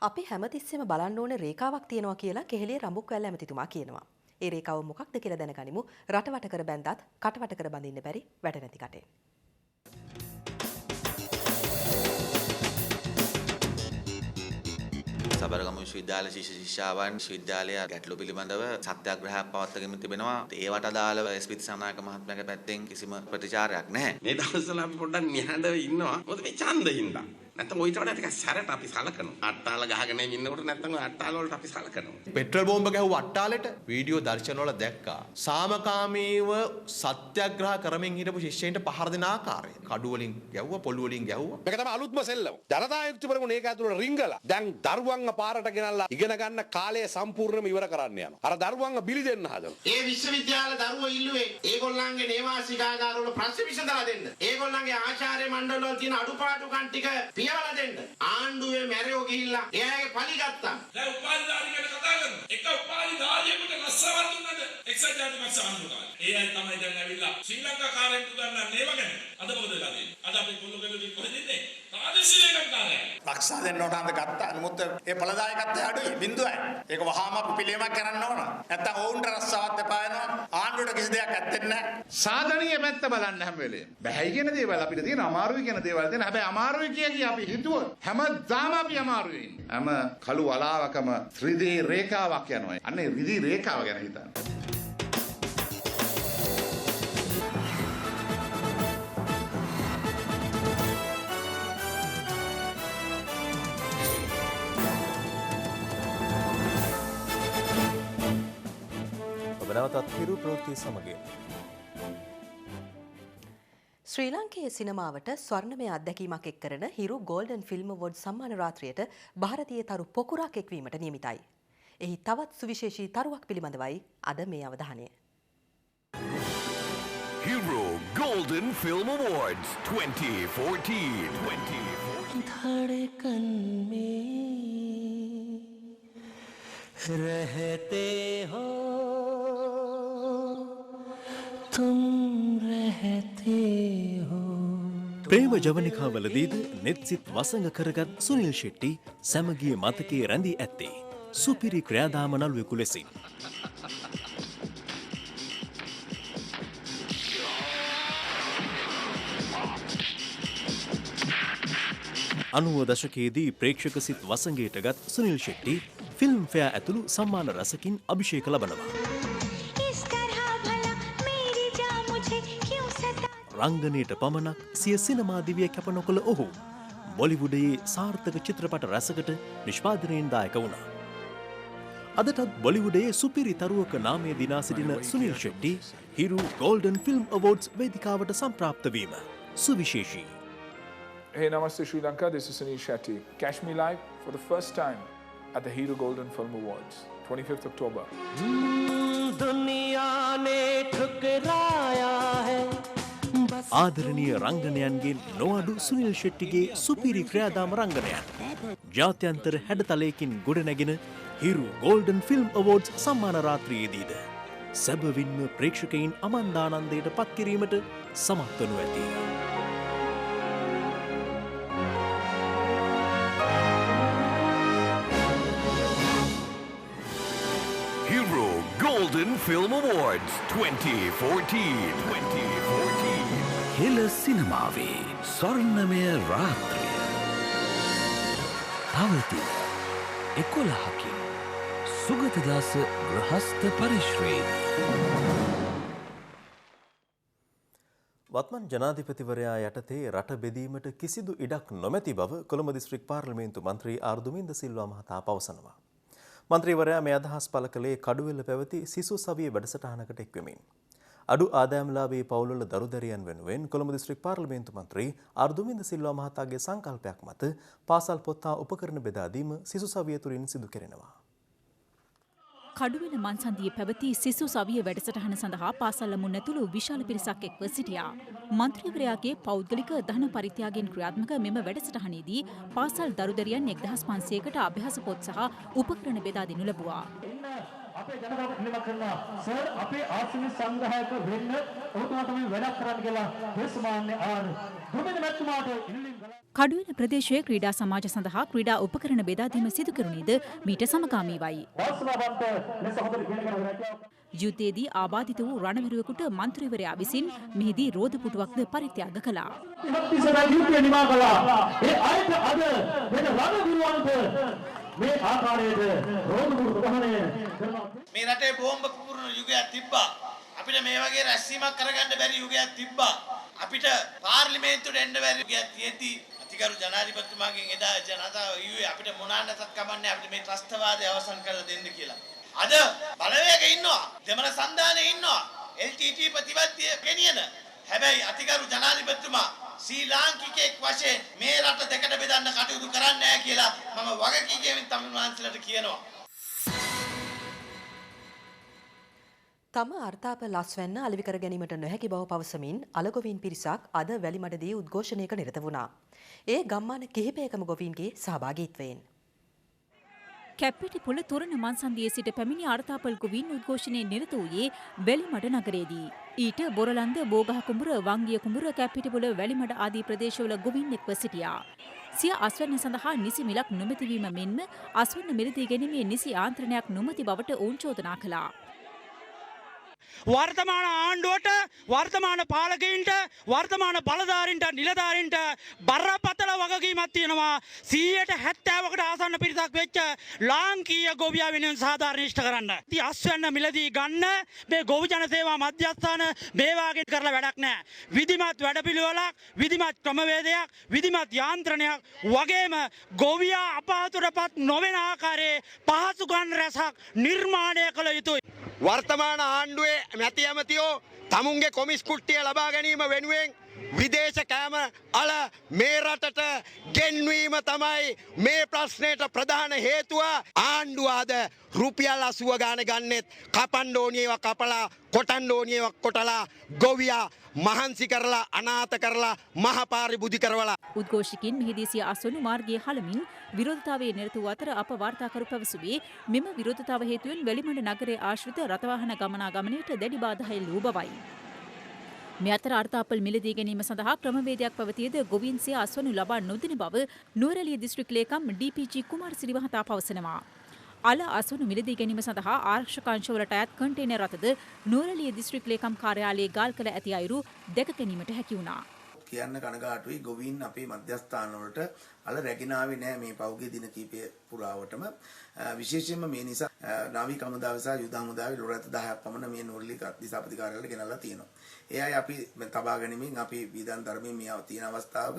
අපි හැමතිස්සෙම බලන්න ඕන රේඛාවක් තියෙනවා කියලා කෙහෙලිය රඹුක්වැල්ල ඇමතිතුමා කියනවා. ඒ රේඛාව මොකක්ද කියලා දැනගනිමු. රටවට කර බැන්දත් කටවට කර බඳින්න බැරි වැඩ නැති කටේ. සබරගමු විශ්වවිද්‍යාල ශිෂ්‍යාවන් විශ්වවිද්‍යාලය ගැටලු පිළිබඳව සත්‍යාග්‍රහයක් පවත්වාගෙන තිබෙනවා. ඒවට අදාළව එස්.පී. දිසානායක මහත්මයාගේ පැත්තෙන් කිසිම ප්‍රතිචාරයක් නැහැ. මේ දවස්වල අපි පොඩ්ඩක් නිහඬව ඉන්නවා. මොකද මේ ඡන්දින්දා. නැත්නම් ඔයිට වඩා ටිකක් සැරට අපි සලකනවා. අට්ටාල ගහගෙන ඉන්නකොට නැත්නම් ඔය අට්ටාල වලට අපි සලකනවා. පෙට්‍රල් බෝම්බ ගැහුව අට්ටාලෙට වීඩියෝ දර්ශන වල දැක්කා. සාමකාමීව සත්‍යාග්‍රහ කරමින් හිටපු ශිෂ්‍යයින්ට පහර දෙන ආකාරය. කඩු වලින් ගැහුවා, පොළු වලින් ගැහුවා. මේක තමයි අලුත්ම සෙල්ලම. ජනතා යුක්තිපරමුණ ඒක ඇතුළේ රිංගලා දැන් දරුවන්ව පාරට ගෙනල්ලා ඉගෙන ගන්න කාලය සම්පූර්ණයෙන්ම ඉවර කරන්න යනවා. අර දරුවන්ව බිලි දෙන්න හදනවා. ඒ විශ්වවිද්‍යාල දරුවෝ ඉල්ලුවේ ඒගොල්ලන්ගේ නේවාසිකාගාර වල ප්‍රශ්න විසඳලා දෙන්න. ඒගොල්ලන්ගේ ආචාර්ය මණ්ඩල වල තියෙන අඩුපාඩුකම් ටික පියවලා දෙන්න. ආණ්ඩුවේ මැරයෝ ගිහිල්ලා එයාගේ පලි ගත්තා. දැන් උපාධිධාරියෙකුට කතා කරනවා. එක උපාධිධාරියෙකුට රස්සාවක් දුන්නද එක්සත් ජාතික පක්ෂ ආණ්ඩුව කාලේ. ඒ අය තමයි දැන් ඇවිල්ලා ශ්‍රී ලංකා කාර්යන්ත ගන්නන්නේ ඒව ගැන. අද මොකද වෙලා තියෙන්නේ? අද අපි කොල්ලකෙලි කොහෙද ඉන්නේ? ප්‍රාදේශීය කාර්යය. රක්ෂා දෙන්න උට අඳ ගත්තා. නමුත් ඒ පළදායකත්වය අඩුයි. බිඳුවයි. ඒක වහාම අපි පිළියමක් කරන්න ඕන. නැත්තම් ඕන්ට රස්සාවක් දෙපා යනවා. ආණ්ඩුවට කිසි දෙයක් ඇත්තෙත් නැහැ. සාධනීය පැත්ත බලන්න හැම වෙලේම. බැහැයි කියන දේවල් අපිට තියෙන අමාරුයි කියන දේවල් තියෙන. හැබැයි අමාරුයි කිය අපි හිතුවොත් හැමදාම අපි අමාරුයි ඉන්නේ. හැම කළු වලාවකම ත්‍රිදී රේඛාවක් යනවා. අන්නේ ත්‍රිදී රේඛාව ගැන හිතන්න. නැවතත් හිරු ප්‍රවෘත්ති සමගින් ශ්‍රී ලංකයේ සිනමාවට ස්වර්ණමය අත්දැකීමක් එක් කරන හිරු ගෝල්ඩන් ෆිල්ම් අවෝඩ් සම්මාන රාත්‍රියට ಭಾರತೀಯ තරු පොකුරක් එක්වීමට නියමිතයි. එහි තවත් සුවිශේෂී තරුවක් පිළිබඳවයි අද මේ අවධානය. Hero Golden Film Awards 2014. धड़कन में रहते हो तुम रहते हो. ප්‍රේම ජවනිකාවලදීද නෙත්සිත් වසඟ කරගත් සුනිල් ශෙට්ටි සැමගිය මතකයේ රැඳී ඇත්තේ සුපිරි ක්‍රියාදාම නළුවෙකු ලෙසින්. 90 දශකයේදී ප්‍රේක්ෂක සිත් වසඟයට ගත් සුනිල් ශෙට්ටි ෆිල්ම් ෆෙයා ඇතුළු සම්මාන රසකින් අභිෂේක ලබනවා. රංගනයට පමණක් සිය සිනමා දිවිය කැප නොකළ ඔහු බොලිවුඩයේ සාර්ථක චිත්‍රපට රසකට නිෂ්පාදනයෙන් දායක වුණා. අදටත් බොලිවුඩයේ සුපිරි තරුවක නාමය දිනා සිටින සුනිල් ශෙට්ටි හිරු ගෝල්ඩන් ෆිල්ම් අවෝඩ්ස් වේදිකාවට සම්ප්‍රාප්ත වීම සුවිශේෂී. Hey, Namaste Sri Lanka, this is Sunil Shetty. Catch me live for the first time at the Hero Golden Film Awards, 25th October. ආදරණීය රංගනයන්ගෙන් නොඅඩු සුනිල් ශෙට්ටිගේ සුපිරි ක්‍රියාදාම රංගනයන්. ජාත්‍යන්තර හැඩතලයකින් ගොඩනැගෙන හිරු ගෝල්ඩන් ෆිල්ම් අවෝඩ්ස් සම්මාන රාත්‍රියේදීද සැබවින්ම ප්‍රේක්ෂකයින් අමන්දානන්දයට පත් කිරීමට සමත් වනු ඇති. Hero Golden Film Awards 2014. හෙළ සිනමාවේ ස්වර්ණමය රාත්‍රිය පවති 11කින් සුගතදාස ග්‍රහස්ත පරිශ්‍රයේ වත්මන් ජනාධිපතිවරයා යටතේ රට බෙදීමට කිසිදු ඉඩක් නොමැති බව කොළඹ දිස්ත්‍රික් පාර්ලිමේන්තු මන්ත්‍රී ආර්දුමින්ද සිල්වා මහතා පවසනවා. මන්ත්‍රීවරයා මේ අදහස් පළ කළේ කඩුවෙල පැවති සිසු සවිය වැඩසටහනකට එක්වෙමින්. අඩු ආදායම්ලාභී පවුල්වල දරුදැරියන් වෙනුවෙන් කොළඹ දිස්ත්‍රික් පාර්ලිමේන්තු මන්ත්‍රී ආර්දුමින්ද සිල්වා මහතාගේ සංකල්පයක් මත පාසල් පොත් හා උපකරණ බෙදා දීම සිසු සවිය තුලින් සිදු කෙරෙනවා. කඩුවෙල මන්සන්දියේ පැවති සිසු සවිය වැඩසටහන සඳහා පාසල් ළමුන් ඇතුළු විශාල පිරිසක් එක්ව සිටියා. මන්ත්‍රීවරයාගේ පෞද්ගලික ධන පරිත්‍යාගයෙන් ක්‍රියාත්මක මෙම වැඩසටහනේදී පාසල් දරුදැරියන් 1500කට අභ්‍යාස පොත් සහ උපකරණ බෙදා දෙනු ලැබුවා. අපේ ජනතාවට ඉල්ලීමක් කරනවා සර් අපේ ආසන සංග්‍රහයක වෙන්න ඔබතුමා තමයි වැඩක් කරන්න කියලා දේශමාන්‍ය ආර දුමින මැතිතුමාට ඉල්ලීම් කළා. කඩුවෙල ප්‍රදේශයේ ක්‍රීඩා සමාජ සඳහා ක්‍රීඩා උපකරණ බෙදා දීම සිදු කෙරුණේද මීට සමගාමීවයි. යුද්ධයේදී ආබාධිත වූ රණවිරුවෙකුට මන්ත්‍රීවරයා විසින් මෙහිදී රෝද පුටුවක්ද පරිත්‍යාග කළා. මේ ආකාරයට රෝද පුටු ප්‍රහාණය කරනවා. මේ රටේ බෝම්බ පුපුරන යුගයක් තිබ්බා. අපිට මේ වගේ රැස්වීමක් කරගන්න බැරි යුගයක් තිබ්බා. අපිට පාර්ලිමේන්තුවට එන්න බැරි යුගයක් තියෙද්දි අතිගරු ජනාධිපතිතුමාගෙන් එදා ජනතාව කිව්වේ අපිට මොනාන්නත් කමන්නේ අපිට මේ ත්‍රස්තවාදය අවසන් කරලා දෙන්න කියලා. අද බලවේග ඉන්නවා. දෙමළ සන්ධානයේ ඉන්නවා. LTT ප්‍රතිපත්තිය ගෙනියන. හැබැයි අතිගරු ජනාධිපතිතුමා ශ්‍රී ලාංකිකයෙක් වශයෙන් මේ රට දෙකට බෙදන්න කටයුතු කරන්නේ නැහැ කියලා මම වගකීමෙන් තමිල් වහන්සේලාට කියනවා. තම අර්ථාප ලස්වැන්න අලෙවි කර ගැනීමට නොහැකි බව පවසමින් අලගොවීන් පිරිසක් අද වැලිමඩදී උද්ඝෝෂණයක නිරත වුණා. ඒ ගම්මාන කිහිපයකම ගොවීන්ගේ සහභාගීත්වයෙන්. කැප්පිටිපොළ තොරණ මන්සන්දියේ සිට පැමිණි අර්ථාපල් ගොවීන් උද්ඝෝෂණයේ නිරත වූයේ වැලිමඩ නගරයේදී. ඊට බොරලන්ද බෝගහ කුඹුර වංගිය කුඹුර කැප්පිටිපොළ වැලිමඩ ආදී ප්‍රදේශවල ගොවීන් එක්ව සිටියා. සිය අස්වැන්න සඳහා නිසි මිලක් නොමැතිවීම මෙන්ම අස්වැන්න මිලදී ගැනීමේ නිසි ආන්ත්‍රණයක් නොමැති බවට ඔවුන් චෝදනා කළා. වර්තමාන ආණ්ඩුවට වර්තමාන පාලකයින්ට වර්තමාන බලධාරීන්ට නිලධාරීන්ට බරපතල වගකීමක් තියෙනවා 70%කට ආසන්න පිරිසක් වෙච්ච ලාංකීය ගොවියා වෙනුවෙන් සාධාරණීෂ්ඨ කරන්න. ඉතින් අස්වැන්න මිලදී ගන්න මේ ගොවි ජන සේවා මධ්‍යස්ථාන මේ වාගේ කරලා වැඩක් නැහැ. විධිමත් වැඩපිළිවෙලක්, විධිමත් ක්‍රමවේදයක්, විධිමත් යාන්ත්‍රණයක් වගේම ගොවියා අපහසුතාවපත් නොවන ආකාරයේ පහසුකම් රැසක් නිර්මාණය කළ යුතුයි. වර්තමාන ආණ්ඩුවේ මැති ඇමතියෝ තමුන්ගේ කොමිස් කුට්ටිය ලබා ගැනීම වෙනුවෙන් විදේශ කෑම අල මේ රටට ගෙන්වීම තමයි මේ ප්‍රශ්නයට ප්‍රධාන හේතුව. ආණ්ඩුව අද රුපියල් 80 ගාන ගන්නෙත් කපන්න ඕනි ඒවා කපලා කොටන්න ඕනි ඒවා කොටලා ගොවියා මහන්සි කරලා අනාථ කරලා මහපාරි බුදි කරවලා. උද්ඝෝෂකින් මෙහිදී සිය අස්වනු මාර්ගයේ හලමින් විරෝධතාවයේ නිරත වූ අතර අප වාර්තාකරු පැවසුවේ මෙම විරෝධතාව හේතුවෙන් වැලිමඩ නගරයේ ආශ්‍රිත රථවාහන ගමනාගමනයට දැඩි බාධා එල්ල වූ බවයි. මේ අතර අර්ථාපල් මිලදී ගැනීම සඳහා ක්‍රමවේදයක් පැවතියද ගොවීන් සිය අස්වනු ලබා නොදින බව නුවරඑළිය දිස්ත්‍රික් ලේකම් ඩීපීජී කුමාරසිරි මහතා පවසනවා. අල අස්වනු මිලදී ගැනීම සඳහා ආරක්ෂක අංශවලට අයත් කන්ටේනර් රථද නුවරඑළිය දිස්ත්‍රික් ලේකම් කාර්යාලයේ ගාල් කළ ඇති අයුරු දැක ගැනීමට හැකි වුණා. කියන්න කනගාටුයි ගොවීන් අපේ මධ්‍යස්ථාන වලට අල රැගෙන ආවේ නැහැ මේ පෞගේ දින කීපය පුරාවටම. විශේෂයෙන්ම මේ නිසා නාවික හමුදාව සහ යුද හමුදාවේ ලොරැත් 10ක් පමණ මේ නුවරඑළිය දිසාපති කාර්යාලයට ගෙනල්ලා තියෙනවා. ඒ අය අපි තබා ගැනීමෙන් අපි විධාන ධර්මයේ මේ තියෙන අවස්ථාවක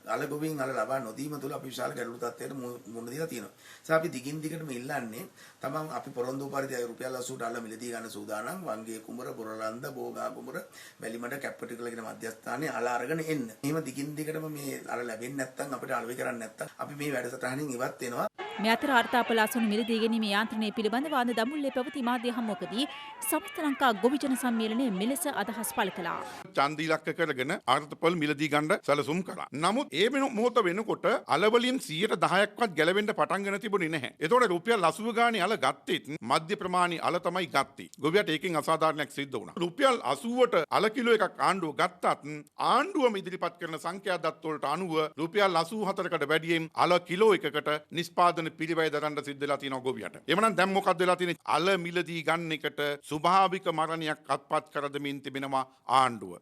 අල ගොවීන් අල ලබා නොදීම තුළ අපි විශාල ගැටලු තත්ත්වයකට මුහුණ දීලා තියෙනවා. ඒ අපි දිගින් දිගටම ඉල්ලන්නේ තමන් අපි පොරොන්දු පරිදි රුපියල් 80ට අල මිලදී ගන්න සූදානම්. වංගේ කුඹර, බොරලන්ද, බෝගා කුඹර, වැලිමඩ කැප්පිටිපොළ කියන මධ්‍යස්ථානයේ අල අරගෙන එන්න. එහෙම දිගින් දිගටම මේ අල ලැබෙන්නේ නැත්නම් අපිට අලෙවි කරන්නේ නැත්නම් අපි මේ වැඩසටහනින් ඉවත් වෙනවා. මේ අතර අර්ථාපල අස්වනු මිලදී ගැනීමේ යාන්ත්‍රණය පිළිබඳව අද දඹුල්ලේ පැවති මාධ්‍ය හමුවකදී සමස්ත ලංකා ගොවි ජන සම්මේලනයේ මෙලෙස අදහස් පළ කළා. ඡන්ද ඉලක්ක කරගෙන අර්ථපල් මිලදී ගන්න සැලසුම් කළා. නමුත් ඒ මොහොත වෙනකොට අලවලින් 10%ක්වත් ගැලවෙන්න පටන් ගන්න තිබුණේ නැහැ. ඒතකොට රුපියල් 80 ගානේ අල ගත්තෙත් මධ්‍ය ප්‍රමාණී අල තමයි ගත්තේ. ගොවියට ඒකෙන් අසාධාරණයක් සිද්ධ වුණා. රුපියල් 80ට අල කිලෝ එකක් ආණ්ඩුව ගත්තත් ආණ්ඩුවම ඉදිරිපත් කරන සංඛ්‍යා දත්ත වලට අනුව රුපියල් 84කට වැඩියෙන් අල කිලෝ එකකට නිෂ්පාදන පිළිවෙල දරන්න සිද්ධ වෙලා තියෙනවා ගොවියට. එමනම් දැන් මොකක්ද වෙලා තියෙන්නේ? අල මිලදී ගන්න එකට ස්වභාවික මරණයක් අත්පත් කර දෙමින් තිබෙනවා ආණ්ඩුව.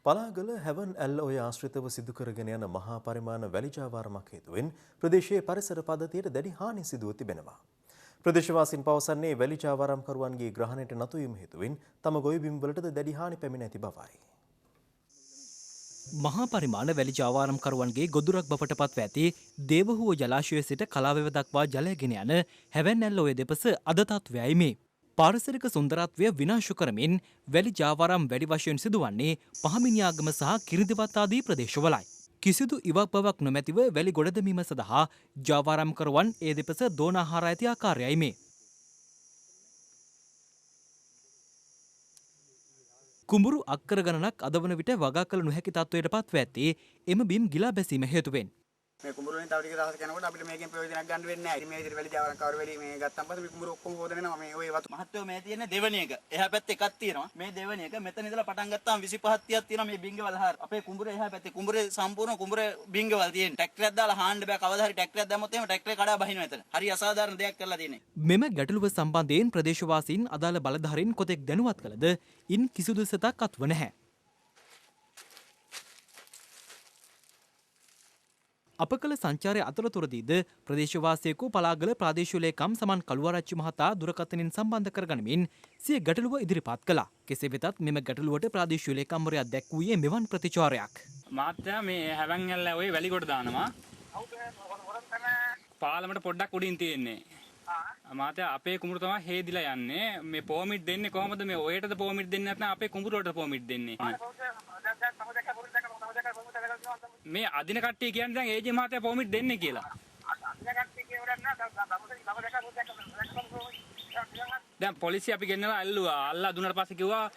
පලාගල හැවන් ඇල්ල ඔය ආශ්‍රිතව සිදු කරගෙන යන මහා පරිමාණ වැලිජාවාරමක් හේතුවෙන් ප්‍රදේශයේ පරිසර පද්ධතියට දැඩි හානි සිදුව තිබෙනවා. ප්‍රදේශවාසීන් පවසන්නේ වැලි ජාවාරම්කරුවන්ගේ ග්‍රහණයට නතු වීම හේතුවෙන් තම ගොවිබිම් වලටද දැඩි හානි පැමිණ ඇති බවයි. මහා පරිමාණ වැලි ජාවාරම්කරුවන්ගේ ගොදුරක් බවට පත්ව ඇති දේවහුව ජලාශය සිට කලාවෙව දක්වා ජලය ගෙන යන හැවැන්නැල්ල ඔය දෙපස අද තත්වයයි මේ. පාරිසරික සුන්දරත්වය විනාශ කරමින් වැලි ජාවාරම් වැඩි වශයෙන් සිදුවන්නේ පහමිනියාගම සහ කිරිඳිවත් ආදී ප්‍රදේශවලයි. කිසිදු ඉවක් බවක් නොමැතිව වැලි ගොඩදමීම සඳහා ජාවාරම්කරුවන් ඒ දෙපස දෝනාහාර ඇති ආකාරයයි මේ. කුඹුරු අක්කර ගණනක් අද වන විට වගා කළ නොහැකි තත්වයට පත්ව ඇත්තේ එම බිම් ගිලා බැසීම හේතුවෙන්. මේ කුඹුරු වලින් තව ටික දවසක් යනකොට අපිට මේකෙන් ප්‍රයෝජනයක් ගන්න වෙන්නේ නැහැ. ඉතින් මේ විදිහට වැලි ජාවාරම් කවර වෙලී මේ ගත්තන් පස්සේ මේ කුඹුරු ඔක්කොම හොදන වෙනවා. මේ ඔය වතු මහත්තයෝ මේ තියෙන දෙවණි එක. එහා පැත්තේ එකක් තියෙනවා. මේ දෙවණි එක මෙතන ඉඳලා පටන් ගත්තාම 25ක් 30ක් තියෙනවා මේ බිංගවල හර. අපේ කුඹුරේ එහා පැත්තේ කුඹුරේ සම්පූර්ණ කුඹුරේ බිංගවල තියෙන. ට්‍රැක්ටරයක් දාලා හාන්න බෑ. කවදා හරි ට්‍රැක්ටරයක් දැම්මොත් එහෙම ට්‍රැක්ටරේ කඩා බහිනවා එතන. හරි අසාධාරණ දෙයක් කරලා තියෙන්නේ. මෙම ගැටලුව සම්බන්ධයෙන් ප්‍රදේශවාසීන් අදාළ බලධාරීන් කොතෙක් දැනුවත් කළද ඉන් කිසිදු සතක් අත්ව නැහැ. අප කළ සංචාරය අතරතුරදීද ප්‍රදේශවාසයකු පලාගල ප්‍රාදේශීය ලේකම් සමන් කළුවරච්චි මහතා දුරකථනින් සම්බන්ධ කරගනිමින් සිය ගැටලුව ඉදිරිපත් කළා. කෙසේ වෙතත් මෙම ගැටලුවට ප්‍රාදේශීය ලේකම්වරයා දැක්වුවේ මෙවන් ප්‍රතිචාරයක්. මාත්‍යා මේ හැවන්ගල්ල ඔය වැලිගොඩ දානවා. පාලමට පොඩ්ඩක් උඩින් තියෙන්නේ. මාත්‍යා අපේ කුඹුර තමයි හේදිලා යන්නේ. මේ පෝමිට් දෙන්නේ කොහමද මේ ඔයටද පෝමිට් දෙන්නේ නැත්නම් අපේ කුඹුරට පෝමිට් දෙන්නේ? මේ අදින කට්ටිය කියන්නේ දැන් ඒජේ මහත්තයා පොමිට් දෙන්නේ කියලා. දැන් පොලිසිය අපි ගෙන්නලා ඇල්ලුවා. අල්ලා දුන්නාට පස්සේ කිව්වා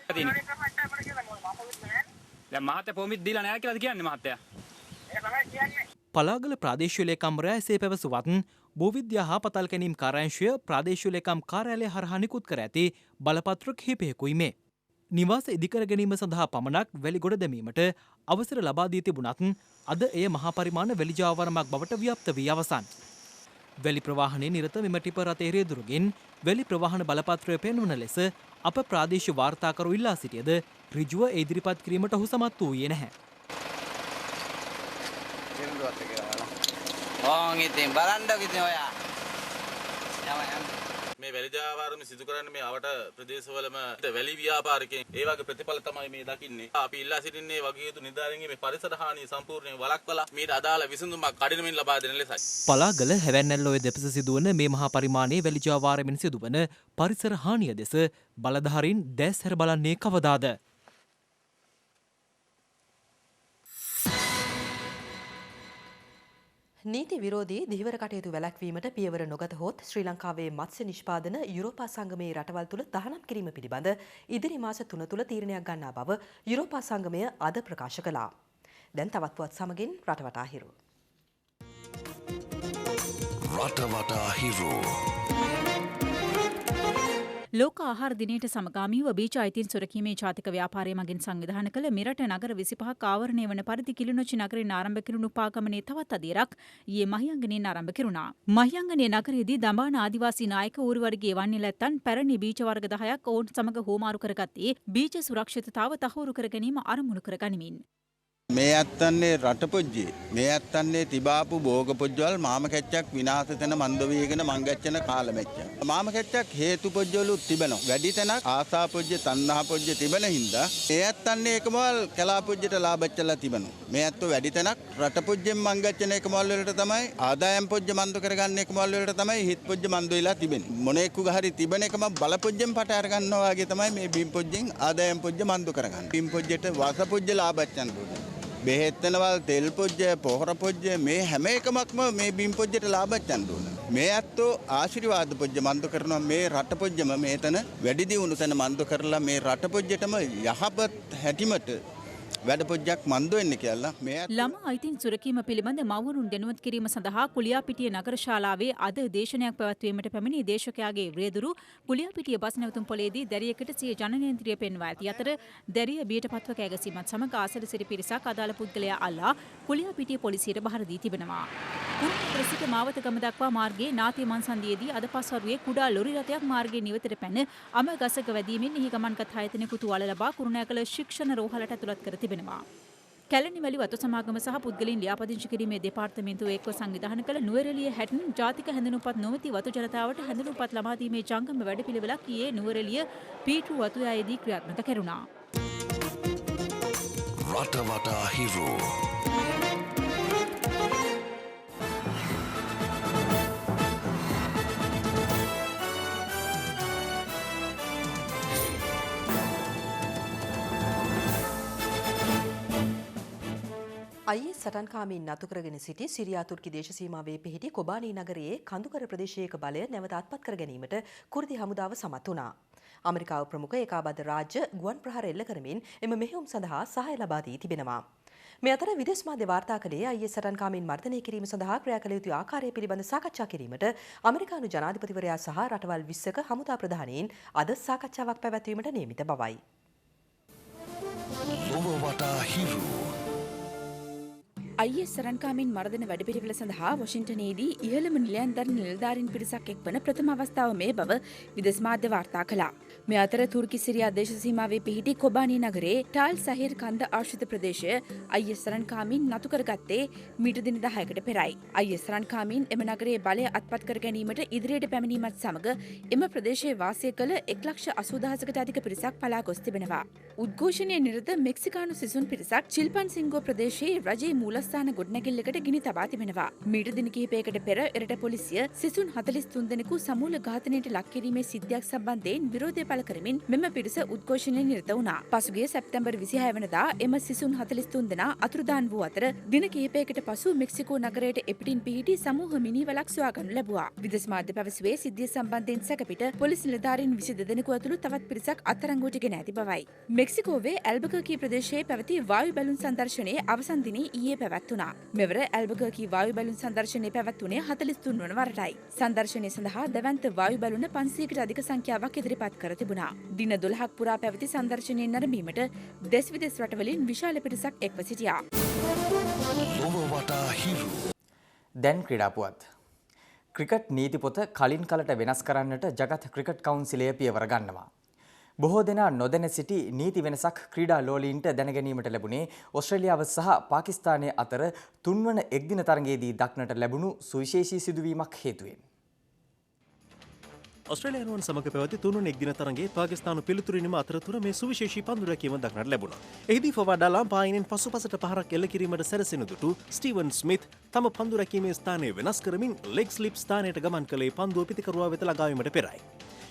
දැන් මහත්තයා පොමිට් දීලා නැහැ කියලාද කියන්නේ මහත්තයා? පලාගල ප්‍රාදේශීය ලේකම්වරයා එසේ පැවසුවත් භූවිද්‍යා හා පතල් කැණීම් කාර්යාංශය ප්‍රාදේශීය ලේකම් කාර්යාලය හරහා නිකුත් කර ඇති බලපත්‍ර කිහිපයකුයි මේ. නිවාස ඉදිකර ගැනීම සඳහා පමණක් වැලි ගොඩ දැමීමට අවසර ලබා දී තිබුණත් අද එය මහා පරිමාණ වැලි ජාවාරමක් බවට ව්‍යාප්ත වී අවසන්. වැලි ප්‍රවාහනයේ නිරත මෙම ටිපර් රථයේ රියදුරගෙන් වැලි ප්‍රවාහන බලපත්‍රය පෙන්වන ලෙස අප ප්‍රාදේශීය වාර්තාකරු ඉල්ලා සිටියද ඍජුව ඒ ඉදිරිපත් කිරීමට ඔහු සමත් වූයේ නැහැ. ඉතින් බලන්නකො ඉතින් ඔයා. මේ වැලි ජාවාරම සිදු කරන්නේ මේ අවට ප්‍රදේශවලම වැලි ව්‍යාපාරිකයන් ඒ වගේ ප්‍රතිඵල තමයි මේ දකින්නේ. අපි ඉල්ලා සිටින්නේ වගේ යුතු නිලධාරීන්ගේ මේ පරිසර හානිය සම්පූර්ණයෙන් වළක්වලා මීට අදාළ විසඳුමක් කඩිනමින් ලබා දෙන ලෙසයි. පලාගල හැවැන්නැල්ල ඔය දෙපස සිදුවන මේ මහා පරිමාණයේ වැලි ජාවාරමෙන් සිදුවන පරිසර හානිය දෙස බලධාරීන් දැස් හැර බලන්නේ කවදාද? නීති විරෝධී දිහිවර කටයුතු වැළැක්වීමට පියවර නොගත හොත් ශ්‍රී ලංකාවේ මත්ස්‍ය නිෂ්පාදන යුරෝපා සංගමයේ රටවල් තුළ තහනම් කිරීම පිළිබඳ ඉදිරි මාස 3 තුළ තීරණයක් ගන්නා බව යුරෝපා සංගමය අද ප්‍රකාශ කළා. දැන් තවත් පුවත් සමගින් රටවටා හිරු. රටවටා හිරු. ලෝක ආහාර දිනයට සමගාමීව බීජ අයිතීන් සුරකීමේ ජාතික ව්‍යාපාරය මගින් සංවිධානය කළ මෙරට නගර 25ක් ආවරණය වන පරිදි කිලිනොච්චි නගරයෙන් ආරම්භ කෙරුණු පාගමනේ තවත් අදියරක් ඊයේ මහියංගනයෙන් ආරම්භ කෙරුණා. මහියංගනයේ නගරයේදී දඹාන ආදිවාසී නායක ඌරු වර්ගයේ වන්නේ නැත්තන් පැරණි බීජ වර්ග 10ක් ඔවුන් සමග හෝමාරු කරගත්තේ බීජ සුරක්ෂිතතාව තහවුරු කර ගැනීම අරමුණු කර ගනිමින්. මේ ඇත්තන්නේ රටපොජ්ජේ මේ ඇත්තන්නේ තිබාපු භෝග පොජ්ජවල් මාම කැච්චක් විනාශ තැන මන්ද වේගෙන මංගච්චන කාලමෙච්ච මාම කැච්චක් හේතු පොජ්ජවලුත් තිබෙනවා වැඩි තැනක් ආසා පොජ්ජ තණ්හා පොජ්ජ තිබෙන හින්දා මේ ඇත්තන්නේ එකමවල් කලා පොජ්ජට ලාභච්චලා තිබෙනවා මේ ඇත්තෝ වැඩි තැනක් රටපොජ්ජෙන් මංගච්චන එකමවල් වලට තමයි ආදායම් පොජ්ජ මන්ද කරගන්න එකමවල් වලට තමයි හිත් පොජ්ජ මන්ද වෙලා තිබෙන්නේ මොනෙක්කුග හරි තිබෙන එකම බල පොජ්ජෙන් පට අර ගන්නවා වගේ තමයි මේ බිම් පොජ්ජෙන් ආදායම් පොජ්ජ මන්ද කරගන්නේ බිම් පොජ්ජට වාස පොජ්ජ ලාභච්චන් දුන්නා බෙහෙත්තනවල් තෙල් පොජ්ජය පොහොර පොජ්ජය මේ හැම එකමක්ම මේ බිම් පොජ්ජයට ලාභච්චන් දුන මේ ඇත්තෝ ආශිර්වාද පොජ්ජ මන්ද කරනවා මේ රට පොජ්ජම මේතන වැඩි දියුණු තැන මන්ද කරලා මේ රට පොජ්ජටම යහපත් හැටිමට වැඩ පොජ්ජක් මන්ද වෙන්න කියලා මේ ළමා අයිතීන් සුරකීම පිළිබඳ මව්වරුන් දැනුවත් කිරීම සඳහා කුලියාපිටිය නගර ශාලාවේ අද දේශනයක් පැවැත්වීමට පැමිණි දේශකයාගේ ව්‍රේදුරු කුලියාපිටිය බස් නැවතුම් පොලේදී දැරියකට සිය ජනනේන්ද්‍රිය පෙන්වා ඇති අතර දැරිය බියට පත්ව කෑගැසීමත් සමග ආසල සිටි පිරිසක් අදාළ පුද්ගලයා අල්ලා කුලියාපිටිය පොලිසියට බහර දී තිබෙනවා. කුරුණෑගල සිට මාවතගම දක්වා මාර්ගයේ නාතිය මන්සන්දියේදී අද පස්වරුවේ කුඩා ලොරි රථයක් මාර්ගයේ නිවතට පැන අම ගසක වැදීමෙන් එහි ගමන්ගත් 6 දෙනෙකු තුවාල ලබා කුරුණෑගල ශික්ෂණ රෝහලට ඇතුළත් කර තිබෙනවා. කැලණිවැලි වතු සමාගම සහ පුද්ගලයන් ලියාපදිංචි කිරීමේ දෙපාර්තමේන්තුව එක්ව සංවිධානය කළ නුවරඑළිය හැටන් ජාතික හැඳුනුම්පත් නොමැති වතු ජනතාවට හැඳුනුම්පත් ලබා දීමේ ජංගම වැඩපිළිවෙලක් ඊයේ නුවරඑළිය පීට්‍රු වතුයායේදී ක්‍රියාත්මක කෙරුණා. රට වටා හිරෝ IS සටන්කාමීන් නතු කරගෙන සිටි සිරියා තුර්කි දේශ සීමාවේ පිහිටි කොබානී නගරයේ කඳුකර ප්‍රදේශයක බලය නැවත අත්පත් කර ගැනීමට කුර්දි හමුදාව සමත් වුණා. ඇමරිකාව ප්‍රමුඛ ඒකාබද්ධ රාජ්‍ය ගුවන් ප්‍රහාර එල්ල කරමින් එම මෙහෙයුම් සඳහා සහාය ලබා දී තිබෙනවා. මේ අතර විදේශ මාධ්‍ය වාර්තා කළේ IS සටන්කාමීන් මර්ධනය කිරීම සඳහා ක්‍රියා කළ යුතු ආකාරය පිළිබඳ සාකච්ඡා කිරීමට ඇමරිකානු ජනාධිපතිවරයා සහ රටවල් 20ක හමුදා ප්‍රධානීන් අද සාකච්ඡාවක් පැවැත්වීමට නියමිත බවයි. ලොව වටා හිරෝ IS සරන්කාමීන් මර්ධන වැඩපිළිවෙල සඳහා වොෂින්ටනයේදී ඉහළම නිලයන්දර නිලධාරීන් පිරිසක් එක්වන ප්‍රථම අවස්ථාව මේ බව විදේශ මාධ්‍ය වාර්තා කළා. මේ අතර තුර්කි සිරියා දේශ සීමාවේ පිහිටි කොබානී නගරයේ ටාල් සහිර් කන්ද ආශ්‍රිත ප්‍රදේශය IS සරන්කාමීන් නතු කරගත්තේ මීට දින 10කට පෙරයි. IS සරන්කාමීන් එම නගරයේ බලය අත්පත් කර ගැනීමට ඉදිරියට පැමිණීමත් සමග එම ප්‍රදේශයේ වාසය කළ 1,80,000කට අධික පිරිසක් පලා ගොස් තිබෙනවා. උද්ඝෝෂණයේ නිරත මෙක්සිකානු සිසුන් පිරිසක් චිල්පන් සිංගෝ ප්‍රදේශයේ රජයේ මූලස්ථාන ගොඩනැගිල්ලකට ගිනි තබා තිබෙනවා. මීට දින කිහිපයකට පෙර එරට පොලිසිය සිසුන් 43 දෙනෙකු සමූල ඝාතනයට ලක් කිරීමේ සිද්ධියක් සම්බන්ධයෙන් විරෝධය පළ කරමින් මෙම පිරිස උද්ඝෝෂණයේ නිරත වුණා. පසුගිය සැප්තැම්බර් 26 වෙනිදා එම සිසුන් 43 දෙනා අතුරුදහන් වූ අතර දින කිහිපයකට පසු මෙක්සිකෝ නගරයට එපිටින් පිහිටි සමූහ මිනිවලක් සොයාගනු ලැබුවා. විදේශ මාධ්‍ය පැවසුවේ සිද්ධිය සම්බන්ධයෙන් සැකපිට පොලිස් නිලධාරීන් 22 දෙනෙකු ඇතුළු තවත් පිරිසක් අත්අඩංගුවට ගෙන ඇති බවයි. මෙක්සිකෝවේ ඇල්බකර්කි ප්‍රදේශයේ පැවති වායු බැලුන් සංදර්ශනයේ අවසන් දිනේ ඊයේ පැවැත්වුණා. මෙවර ඇල්බකර්කි වායු බැලුන් සංදර්ශනයේ පැවැත්වුණේ 43 වන වරටයි. සංදර්ශනය සඳහා දැවැන්ත වායු බැලුන 500කට අධික සංඛ්‍යාවක් ඉදිරිපත් කර තිබුණා. දින 12ක් පුරා පැවති සංදර්ශනයේ නැරඹීමට දෙස් විදෙස් රටවලින් විශාල පිරිසක් එක්ව සිටියා. ලොව වටා හිරෝ දැන් ක්‍රීඩා පුවත්. ක්‍රිකට් නීති පොත කලින් කලට වෙනස් කරන්නට ජගත් ක්‍රිකට් කවුන්සිලය පියවර ගන්නවා. බොහෝ දෙනා නොදැන සිටි නීති වෙනසක් ක්‍රීඩා ලෝලීන්ට දැනගැනීමට ලැබුණේ ඔස්ට්‍රේලියාව සහ පාකිස්තානය අතර තුන්වන එක්දින තරගයේදී දක්නට ලැබුණු සුවිශේෂී සිදුවීමක් හේතුවෙන්. ඔස්ට්‍රේලියානුවන් සමග පැවති තුන්වන එක්දින තරගයේ පාකිස්තානු පිළිතුරිනීම අතරතුර මේ සුවිශේෂී පන්දු රැකීම දක්නට ලැබුණා. එහිදී ෆෝවර්ඩ් ලාම්පායිනෙන් පසුපසට පහරක් එල්ල කිරීමට සැරසෙන දුටු ස්ටීවන් ස්මිත් තම පන්දු රැකීමේ ස්ථානය වෙනස් කරමින් ලෙග් ස්ලිප් ස්ථානයට ගමන් කළේ පන්දුව පිතිකරුවා වෙත ළඟාවීමට පෙරයි.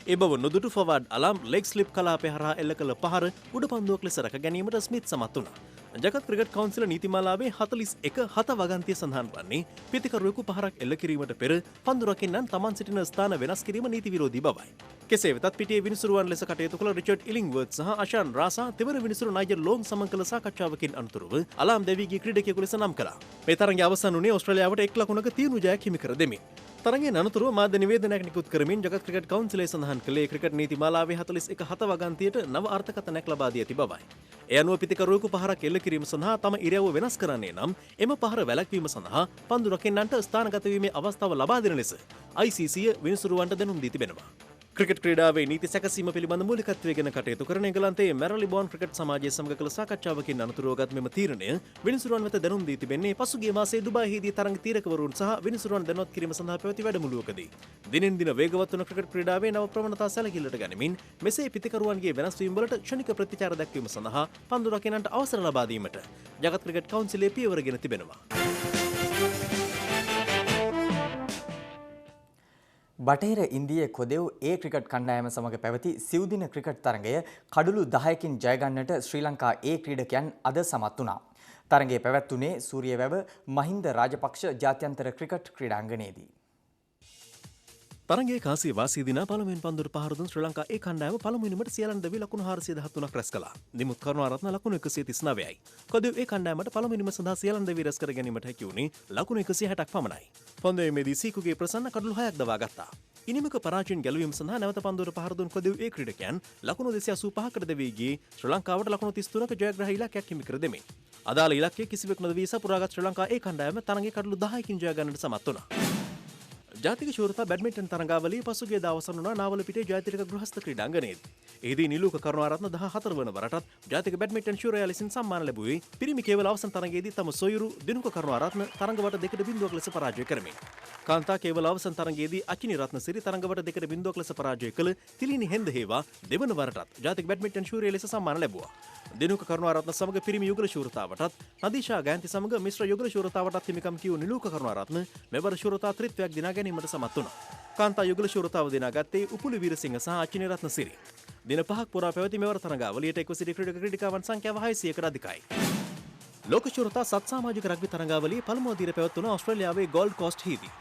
ඒ බව නොදුටු ෆෝවර්ඩ් අලාම් ලෙග් ස්ලිප් කලාපය හරහා එල්ල කළ පහර උඩ පන්දුවක් ලෙස රැක ගැනීමට ස්මිත් සමත් වුණා. ජගත් ක්‍රිකට් කවුන්සිල නීතිමාලාවේ 41 වගන්තිය සඳහන් වන්නේ පිතිකරුවෙකු පහරක් එල්ල කිරීමට පෙර පන්දු රකින්නන් තමන් සිටින ස්ථාන වෙනස් කිරීම නීති විරෝධී බවයි. කෙසේ වෙතත් පිටියේ විනිසුරුවන් ලෙස කටයුතු කළ රිචඩ් ඉලිංවර්ත් සහ අෂාන් රාසා තෙවර විනිසුරු නයිජර් ලෝන් සමන් කළ සාකච්ඡාවකින් අනතුරුව අලාම් දෙවිගේ ක්‍රීඩකයෙකු ලෙස නම් කළා. මේ තරගය අවසන් වුණේ ඔස්ට්‍රේලියාවට 1 ලකුණක තියුණු ජයක් හිමි කර දෙමින්. තරගයේ අනතුරුව මාධ්‍ය නිවේදනයක් නිකුත් කරමින් ජගත් ක්‍රිකට් කවුන්සිලය සඳහන් කළේ ක්‍රිකට් නීතිමාලාවේ 41 වගන්තියට නව අර්ථකථනයක් ලබා දී ඇති බවයි. ඒ අනුව පිතිකරුවෙකු පහරක් එල්ල කිරීම සඳහා තම ඉරියව්ව වෙනස් කරන්නේ නම් එම පහර වැළැක්වීම සඳහා පන්දු රකින්නන්ට ස්ථානගත වීමේ අවස්ථාව ලබා දෙන ලෙස ICC විනිසුරුවන්ට දැනුම් දී තිබෙනවා. ක්‍රිකට් ක්‍රීඩාවේ නීති සැකසීම පිළිබඳ මූලිකත්වය ගැන කටයුතු කරන එංගලන්තයේ මැරලිබෝන් ක්‍රිකට් සමාජය සමග කළ සාකච්ඡාවකින් අනතුරුව ගත් මෙම තීරණය විනිසුරුවන් වෙත දැනුම් දී තිබෙන්නේ පසුගිය මාසයේ ඩුබායිහිදී තරඟ තීරකවරුන් සහ විනිසුරුවන් දැනුවත් කිරීම සඳහා පැවති වැඩමුළුවකදී. දිනෙන් දින වේගවත් වන ක්‍රිකට් ක්‍රීඩාවේ නව ප්‍රවණතා සැලකිල්ලට ගනිමින් මෙසේ පිතිකරුවන්ගේ වෙනස්වීම් වලට ක්ෂණික ප්‍රතිචාර දක්වීම සඳහා පන්දු රකින්නන්ට අවසර ලබා දීමට ජගත් ක්‍රිකට් කවුන්සිලය පියවරගෙන තිබෙනවා. බටහිර ඉන්දියේ කොදෙව් ඒ ක්‍රිකට් කණ්ඩායම සමග පැවති සිව්දින ක්‍රිකට් තරගය කඩුළු 10කින් ජයගන්නට ශ්‍රී ලංකා ඒ ක්‍රීඩකයන් අද සමත් වුණා. තරගයේ පැවැත්වුණේ සූරියවැව මහින්ද රාජපක්ෂ ජාත්‍යන්තර ක්‍රිකට් ක්‍රීඩාංගණයේදී. තරගයේ කාසිය වාසී දින පළමුවෙන් පන්දුවට පහර දුන් ශ්‍රී ලංකා ඒ කණ්ඩායම පළමුවෙනිමට සියලන් දෙවි ලකුණු 413ක් රැස් කළා. දිමුත් කරුණාරත්න ලකුණු 139යි. කොදෙව් ඒ කණ්ඩායමට පළමුවෙනිම සඳහා සියලන් දෙවි රැස් කර ගැනීමට හැකි වුණේ ලකුණු 160ක් පමණයි. පන්දුවේදී සීකුගේ ප්‍රසන්න කඩලු 6ක් දවා ගත්තා. ඉනිමක පරාජයෙන් ගැලවීම සඳහා නැවත පන්දුවට පහර දුන් කොදෙව් ඒ ක්‍රීඩකයන් ලකුණු 285කට දෙවී ගියේ ශ්‍රී ලංකාවට ලකුණු 33ක ජයග්‍රහී ඉලක්කයක් හිමි කර දෙමින්. අදාළ ඉලක්කය කිසිවෙක් නොදවී සපුරාගත් ශ්‍රී ලංකා ඒ කණ්ඩායම තරගයේ කඩලු 10කින් ජය ගන්නට සමත් වුණා. ජාතික ශූරතා බැඩ්මින්ටන් තරඟාවලිය පසුගියදා අවසන් වුණා නාවලපිටිය ජයතිලක ගෘහස්ත ක්‍රීඩාංගණයේදී. එහිදී නිලූක කරුණාරත්න 14 වන වරටත් ජාතික බැඩ්මින්ටන් ශූරයා ලෙසින් සම්මාන ලැබුවේ පිරිමි කේවල අවසන් තරඟයේදී තම සොයුරු දිනුක කරුණාරත්න තරඟවට 2-0ක ලෙස පරාජය කරමින්. කාන්තා කේවල අවසන් තරඟයේදී අචිනි රත්නසිරි තරඟවට 2-0ක ලෙස පරාජය කළ තිලිනි හෙන්දහේවා දෙවන වරටත් ජාතික බැඩ්මින්ටන් ශූරිය ලෙස සම්මාන ලැබුවා. දිනුක කරුණාරත්න සමග පිරිමි යුගල ශූරතාවටත් නදීෂා ගාන්ති සමග මිශ්‍ර යුගල ශූරතාවටත් හිමිකම් කියූ නිලූක කරුණාරත්න මෙවර ශූරතා ත්‍රිත්වයක් දිනා ගැනීමට සමත් වුණා. කාන්තා යුගල ශූරතාව දිනාගත්තේ උපුලු වීරසිංහ සහ අචිනි රත්නසිරි. දින 5ක් පුරා පැවති මෙවර තරඟාවලියට එක්ව සිටි ක්‍රීඩිකාවන් සංඛ්‍යාව 600කට අධිකයි. ලෝක ශූරතා සත් සමාජික රග්බි තරඟාවලියේ පළමුව දින පැවැත්වුණු ඕස්ට්‍රේලියාවේ ගෝල්ඩ් කෝස්ට් හිදී.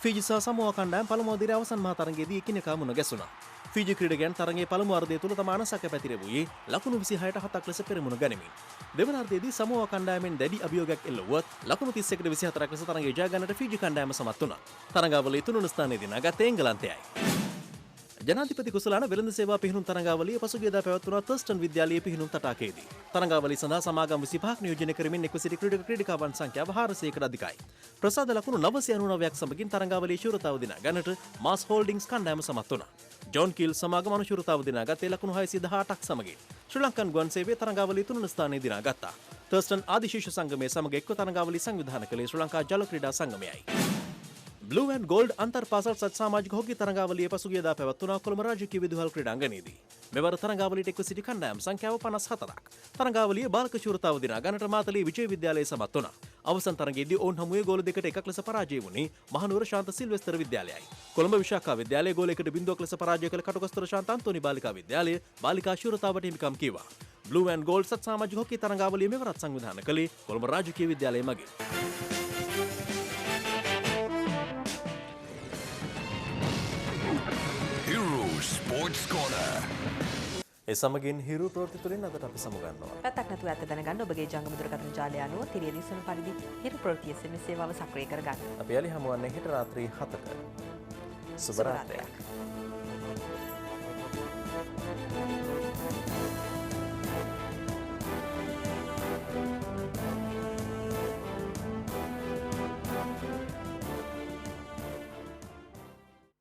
ෆීජි සහ සමෝවා කණ්ඩායම් පළමුව දින අවසන් මහා තරඟයේදී එකිනෙකා මුණ ගැසුණා. ෆීජි ක්‍රීඩකයන් තරඟයේ පළමු අර්ධය තුල තම අනසක පැතිරෙව්වේ ලකුණු 26ට 7ක් ලෙස පෙරමුණ ගනිමින්. දෙවන අර්ධයේදී සමෝවා කණ්ඩායමෙන් දැඩි අභියෝගයක් එල්ල වුවත් ලකුණු 31ට 24ක් ලෙස තරඟය ජය ගන්නට ෆීජි කණ්ඩායම සමත් වුණා. තරඟාවලියේ තුන්වන ස්ථානයේ දිනාගත්තේ එංගලන්තයයි. ජනාධිපති කුසලාන වෙළඳ සේවා පිහිනුම් තරඟාවලිය පසුගියදා පැවැත්වුණා තර්ස්ටන් විද්‍යාලයේ පිහිනුම් තටාකයේදී. තරඟාවලිය සඳහා සමාගම් 25ක් නියෝජනය කරමින් එක්ව සිටි ක්‍රීඩිකාවන් සංඛ්‍යාව 400කට අධිකයි. ප්‍රසාද ලකුණු 999ක් සමගින් තරඟාවලියේ ශූරතාව දිනා ගන්නට මාස් හෝල්ඩින්ග්ස් කණ්ඩායම සමත් වුණා. ජොන් කීල් සමාගම අනුශූරතාව දිනාගත්තේ ලකුණු 618ක් සමගින්. ශ්‍රී ලංකන් ගුවන් සේවයේ තරඟාවලියේ තුන්වන ස්ථානයේ දිනාගත්තා. තර්ස්ටන් ආදිශීර්ෂ සංගමයේ සමග එක්ව තරඟාවලිය සංවිධානය කළේ ශ්‍රී ලංකා ජල ක්‍රීඩා සංගමයයි. Blue and Gold අන්තර් පාසල් සත් සමාජික හොකි තරඟාවලිය පසුගියදා පැවැත්වුණා කොළඹ රාජකීය විදුහල් ක්‍රීඩාංගණයේදී. මෙවර තරඟාවලියට එක්ව සිටි කණ්ඩායම් සංඛ්‍යාව 54ක්. තරඟාවලියේ බාලක ශූරතාව දිනා ගන්නට මාතලේ විජය විද්‍යාලය සමත් වුණා. අවසන් තරඟයේදී ඔවුන් හමුවේ ගෝල 2-1 ලෙස පරාජය වුණේ මහනුවර ශාන්ත සිල්වෙස්තර විද්‍යාලයයි. කොළඹ විශාඛා විද්‍යාලයේ ගෝල 1-0ක ලෙස පරාජය කළ කටුකස්තර ශාන්ත අන්තෝනි බාලිකා විද්‍යාලය බාලිකා ශූරතාවට හිමිකම් කීවා. Blue and Gold සත් සමාජික හොකි තරඟාවලිය මෙවරත් සංවිධානය කළේ කොළඹ රාජකීය විද්‍යාලය මගින්. Sports Corner. ඒ සමගින් හිරු ප්‍රවෘත්ති තුලින් අදට අපි සමුගන්නවා. පැත්තක් නැතුව ඇත්ත දැනගන්න ඔබගේ ජංගම දුරකථන ජාලය අනුව තිරිය දිසුණු පරිදි හිරු ප්‍රවෘත්ති SMS සේවාව සක්‍රිය කරගන්න. අපි යලි හමුවන්නේ හෙට රාත්‍රී 7ට. සුබ රාත්‍රියක්.